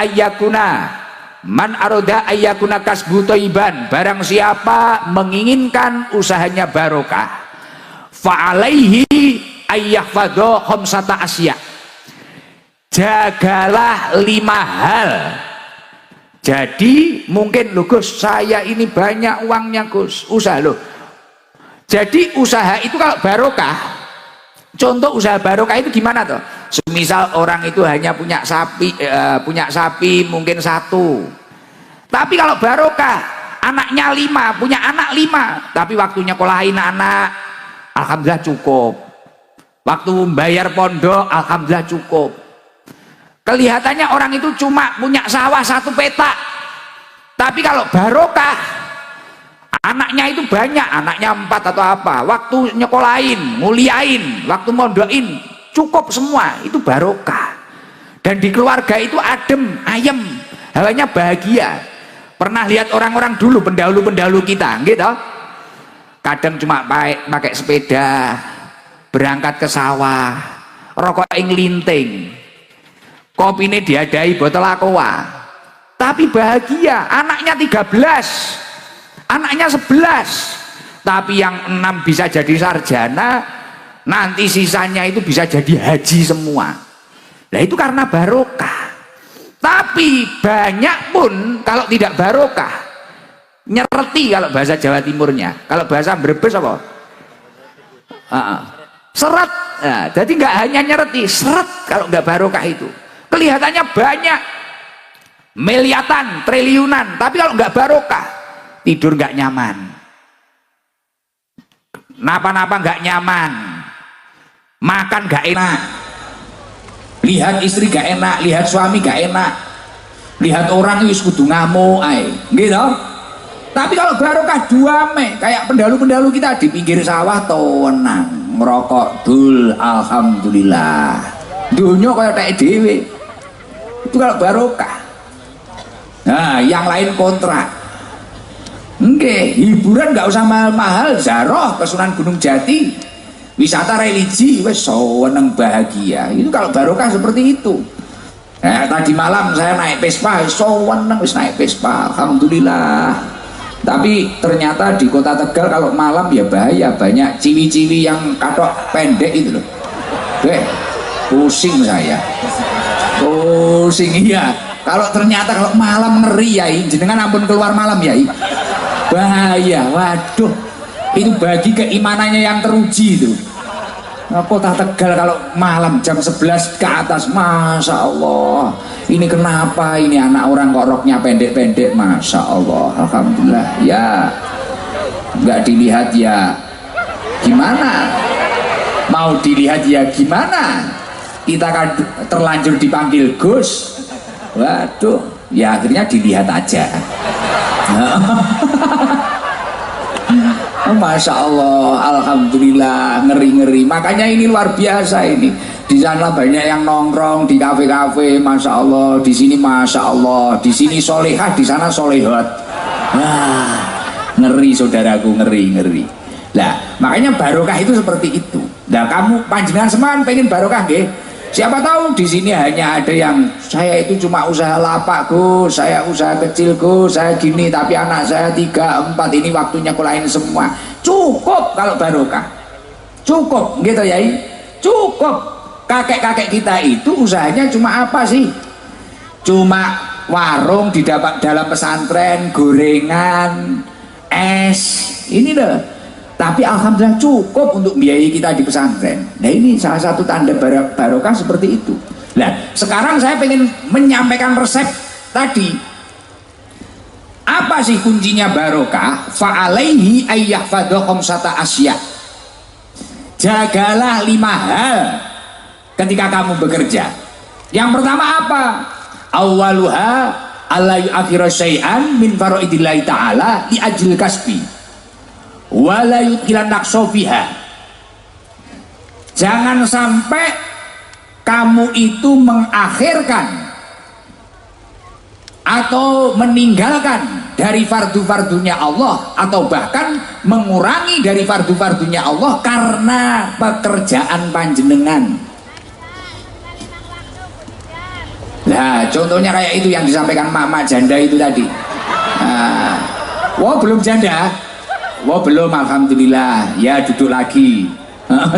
ayyakuna kasbu thayyiban, barang siapa menginginkan usahanya barokah, fa'alaihi ayyahfadha khamsata asya, jagalah 5 hal. Jadi mungkin loh Gus, saya ini banyak uangnya Gus, usaha loh. Jadi usaha itu kalau barokah, contoh usaha barokah itu gimana toh? Semisal orang itu hanya punya sapi mungkin 1, tapi kalau barokah anaknya 5, punya anak 5, tapi waktunya kolahin anak, alhamdulillah cukup. Waktu bayar pondok, alhamdulillah cukup. Kelihatannya orang itu cuma punya sawah 1 petak, tapi kalau barokah anaknya itu banyak, anaknya 4 atau apa, waktu nyekolahin, muliain, waktu mondokin, cukup semua, itu barokah. Dan di keluarga itu adem, ayem, hawanya bahagia. Pernah lihat orang-orang dulu, pendahulu-pendahulu kita gitu, kadang cuma pakai sepeda berangkat ke sawah, rokok linting, kopi ini diadai botol aqua, tapi bahagia. Anaknya 13, anaknya 11, tapi yang 6 bisa jadi sarjana, nanti sisanya itu bisa jadi haji semua. Nah itu karena barokah. Tapi banyak pun kalau tidak barokah, nyereti kalau bahasa Jawa Timurnya, kalau bahasa Brebes apa? Seret. Nah, jadi nggak hanya nyereti, seret kalau nggak barokah itu. Kelihatannya banyak, miliatan, triliunan, tapi kalau nggak barokah, tidur nggak nyaman, napa-napa nggak nyaman, makan nggak enak, lihat istri nggak enak, lihat suami nggak enak, lihat orang itu kudu ngamuk, gitu. Tapi kalau barokah duame, kayak pendahulu-pendahulu kita di pinggir sawah tenang, ngerokok dul, alhamdulillah, dunia kayak tak dewe. Itu kalau barokah. Nah yang lain kontra. Oke, hiburan nggak usah mahal-mahal, zaroh ke Sunan Gunung Jati, wisata religi, wes seneng bahagia. Itu kalau barokah seperti itu. Nah, tadi malam saya naik Vespa, seneng wis naik Vespa, alhamdulillah. Tapi ternyata di kota Tegal kalau malam ya bahaya, banyak ciwi-ciwi yang katok pendek itu loh. Pusing saya. Pusing iya. Kalau ternyata kalau malam ngeri ya, jenengan ampun keluar malam ya. Bahaya, waduh. Itu bagi keimanannya yang teruji itu. Kota Tegal kalau malam jam 11 ke atas, Masya Allah, ini kenapa ini anak orang kok roknya pendek-pendek, Masya Allah, Alhamdulillah ya, nggak dilihat ya gimana, mau dilihat ya gimana, kita kan terlanjur dipanggil Gus, waduh ya akhirnya dilihat aja. Masya Allah, Alhamdulillah, ngeri-ngeri. Makanya ini luar biasa ini. Di sana banyak yang nongkrong di kafe-kafe, Masya Allah. Di sini Masya Allah. Di sini solehah, di sana solehot. Wah, ngeri saudaraku, ngeri-ngeri. Nah, makanya barokah itu seperti itu. Nah, kamu panjenengan seman pengen barokah nggih? Siapa tahu di sini hanya ada yang saya itu cuma usaha lapak Gus, saya usaha kecil Gus, saya gini, tapi anak saya 3, 4 ini waktunya kulain semua. Cukup kalau barokah, cukup gitu ya, cukup. Kakek-kakek kita itu usahanya cuma apa sih? Cuma warung di dalam pesantren, gorengan, es, ini loh. Tapi alhamdulillah cukup untuk biayai kita di pesantren. Nah ini salah satu tanda barokah seperti itu. Nah sekarang saya pengen menyampaikan resep tadi. Apa sih kuncinya barokah? Fa'alaihi ayyahfadha khamsata asya. Jagalah 5 hal ketika kamu bekerja. Yang pertama apa? Awaluha alla yu'akhira syai'an min fara'idillahi ta'ala li ajlil kasbi wala yutkilan naksofiha. Jangan sampai kamu itu mengakhirkan atau meninggalkan dari fardu-fardunya Allah, atau bahkan mengurangi dari fardu-fardunya Allah karena pekerjaan panjenengan. Nah contohnya kayak itu yang disampaikan mama janda itu tadi. Nah, wah belum janda. Wah belum, alhamdulillah ya, duduk lagi.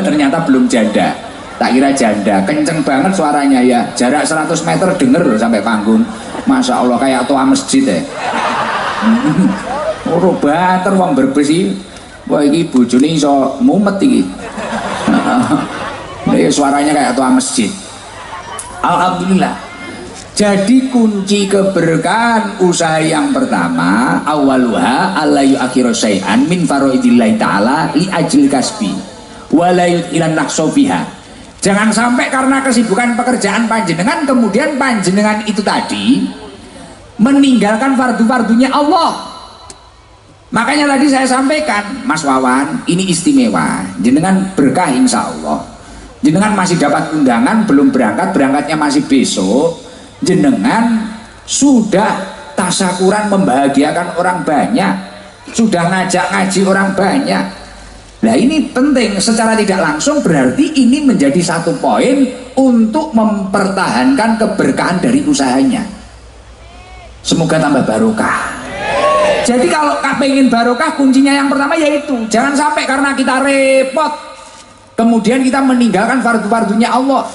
Ternyata belum janda, tak kira janda. Kenceng banget suaranya ya, jarak 100 meter denger loh sampai panggung. Masya Allah kayak tua masjid ya. Oh banter wong berbesi. Wah ini bojone iso mumet iki. Suaranya kayak tua masjid. Alhamdulillah. Jadi kunci keberkahan usaha yang pertama, awaluha alla yu'akhiru syai'an min fara'idillahi ta'ala li ajil kasbi wa la yut'ilan naqsofiha. Jangan sampai karena kesibukan pekerjaan panjenengan kemudian panjenengan itu tadi meninggalkan fardu-fardunya Allah. Makanya tadi saya sampaikan, Mas Wawan, ini istimewa. Jenengan berkah insya Allah. Jenengan masih dapat undangan, belum berangkat, berangkatnya masih besok. Jenengan sudah tasyakuran membahagiakan orang banyak, sudah ngajak ngaji orang banyak. Nah ini penting, secara tidak langsung berarti ini menjadi satu poin untuk mempertahankan keberkahan dari usahanya. Semoga tambah barokah. Jadi kalau pengen barokah kuncinya yang pertama yaitu jangan sampai karena kita repot kemudian kita meninggalkan fardu-fardunya Allah.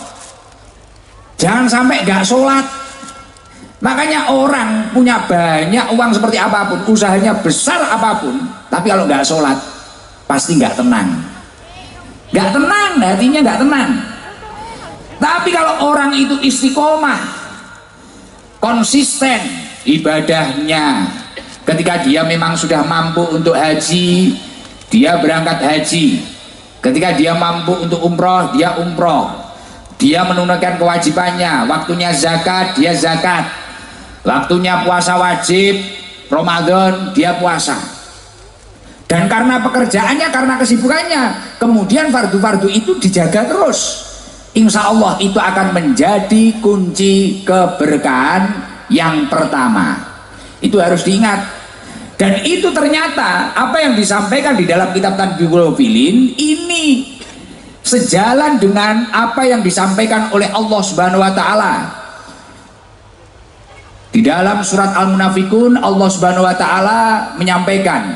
Jangan sampai gak sholat. Makanya orang punya banyak uang seperti apapun, usahanya besar apapun, tapi kalau gak sholat pasti gak tenang. Gak tenang, hatinya gak tenang. Tapi kalau orang itu istiqomah, konsisten ibadahnya, ketika dia memang sudah mampu untuk haji, dia berangkat haji. Ketika dia mampu untuk umroh, dia umroh. Dia menunaikan kewajibannya, waktunya zakat, dia zakat. Waktunya puasa wajib, Ramadan, dia puasa. Dan karena pekerjaannya, karena kesibukannya, kemudian fardu-fardu itu dijaga terus. Insya Allah itu akan menjadi kunci keberkahan yang pertama. Itu harus diingat. Dan itu ternyata apa yang disampaikan di dalam kitab Tanbihul Filin ini sejalan dengan apa yang disampaikan oleh Allah Subhanahu wa taala. Di dalam surat Al-Munafikun Allah Subhanahu wa taala menyampaikan,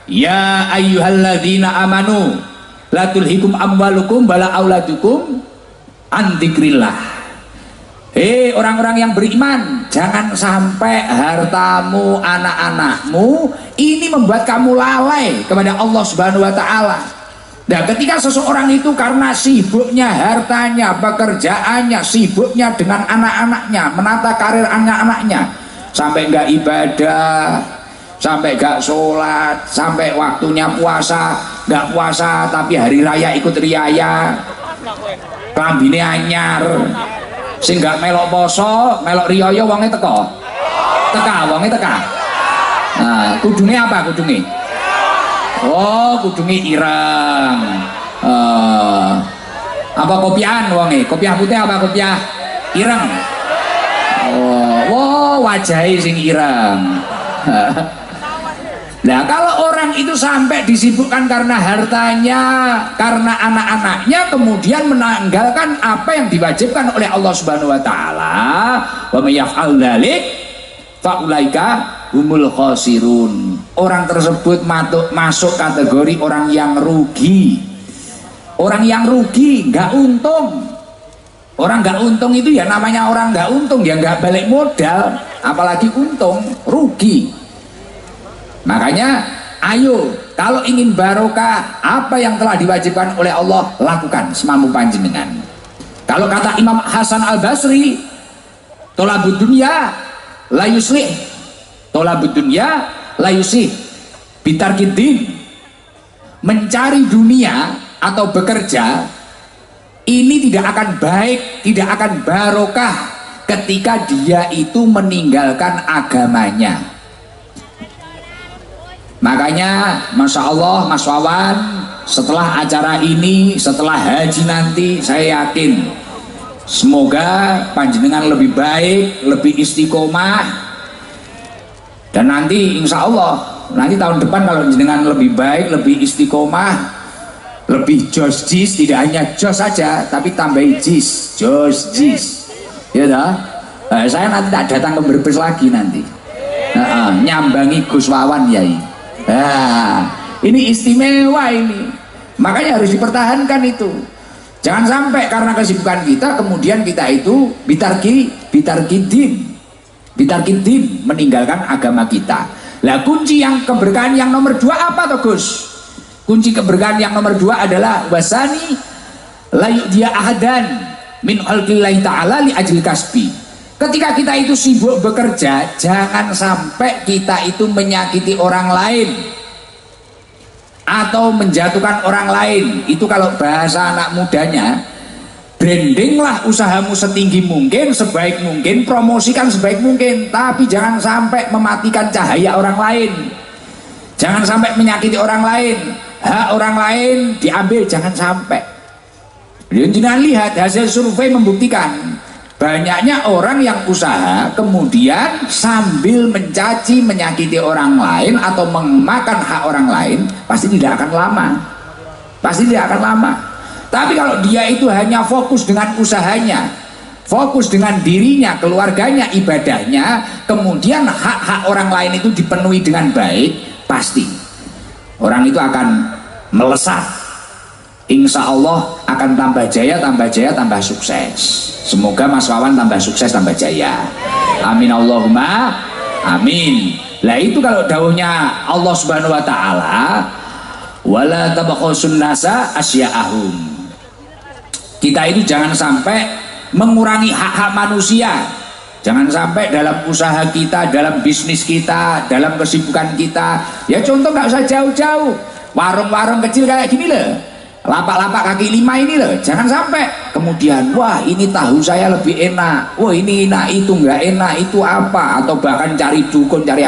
ya ayyuhalladzina amanu la tulhikum amwalukum wala auladukum an dzikrillah. Hei orang-orang yang beriman, jangan sampai hartamu, anak-anakmu ini membuat kamu lalai kepada Allah Subhanahu wa taala. Nah, ketika seseorang itu karena sibuknya hartanya, pekerjaannya, sibuknya dengan anak-anaknya, menata karir anak-anaknya, sampai nggak ibadah, sampai nggak sholat, sampai waktunya puasa, nggak puasa tapi hari raya ikut riaya, klambine anyar, sing nggak melok poso, melok riaya wonge teka, wonge teka. Nah, kudune apa kudune? Oh, kudunge ireng. Apa kopiahan wonge? Kopiah putih apa kopiah ireng? Oh, wow, wajahe sing ireng. Nah, kalau orang itu sampai disibukkan karena hartanya, karena anak-anaknya, kemudian menanggalkan apa yang diwajibkan oleh Allah Subhanahu wa taala, wa may yaf'al dzalik fa ulaika humul khosirun. Orang tersebut masuk kategori orang yang rugi. Orang yang rugi, nggak untung. Orang nggak untung itu ya namanya orang nggak untung, ya nggak balik modal, apalagi untung, rugi. Makanya ayo kalau ingin barokah, apa yang telah diwajibkan oleh Allah lakukan semampu panjenengan. Kalau kata Imam Hasan Al Basri, tolabud dunya la yuslih, tolabud dunya la yuslih bitarkiddin. Mencari dunia atau bekerja ini tidak akan baik, tidak akan barokah ketika dia itu meninggalkan agamanya. Makanya Masya Allah Mas Wawan, setelah acara ini, setelah haji nanti, saya yakin semoga panjenengan lebih baik, lebih istiqomah, dan nanti insya Allah nanti tahun depan kalau jenengan lebih baik, lebih istiqomah, lebih jos jis, tidak hanya jos saja tapi tambahi jis, jos jis, ya dah. Saya nanti tak datang ke Brebes lagi nanti, nyambangi Gus Wawan Yai. Ini istimewa ini, makanya harus dipertahankan itu. Jangan sampai karena kesibukan kita kemudian kita itu bitarkidin meninggalkan agama kita. Lah kunci yang keberkahan yang nomor 2 apa toh Gus? Kunci keberkahan yang nomor 2 adalah wasani layu dia ahadan min khalqillahi ta'ala li ajli kasbi. Ketika kita itu sibuk bekerja, jangan sampai kita itu menyakiti orang lain atau menjatuhkan orang lain. Itu kalau bahasa anak mudanya, brandinglah usahamu setinggi mungkin, sebaik mungkin, promosikan sebaik mungkin, tapi jangan sampai mematikan cahaya orang lain, jangan sampai menyakiti orang lain, hak orang lain diambil, jangan sampai. Jangan lihat hasil survei membuktikan banyaknya orang yang usaha kemudian sambil mencaci, menyakiti orang lain atau memakan hak orang lain, pasti tidak akan lama, pasti tidak akan lama. Tapi kalau dia itu hanya fokus dengan usahanya, fokus dengan dirinya, keluarganya, ibadahnya, kemudian hak-hak orang lain itu dipenuhi dengan baik, pasti orang itu akan melesat. Insya Allah akan tambah jaya, tambah sukses. Semoga Mas Wawan tambah sukses, tambah jaya. Amin Allahumma amin. Lah itu kalau dawuhnya Allah Subhanahu wa taala, wala tabakhusun nasa asya'ahum. Kita itu jangan sampai mengurangi hak-hak manusia. Jangan sampai dalam usaha kita, dalam bisnis kita, dalam kesibukan kita. Ya contoh nggak usah jauh-jauh. Warung-warung kecil kayak gini loh, lapak-lapak kaki lima ini loh, jangan sampai kemudian wah ini tahu saya lebih enak, wah ini enak, itu nggak enak, itu apa, atau bahkan cari dukun, cari apa.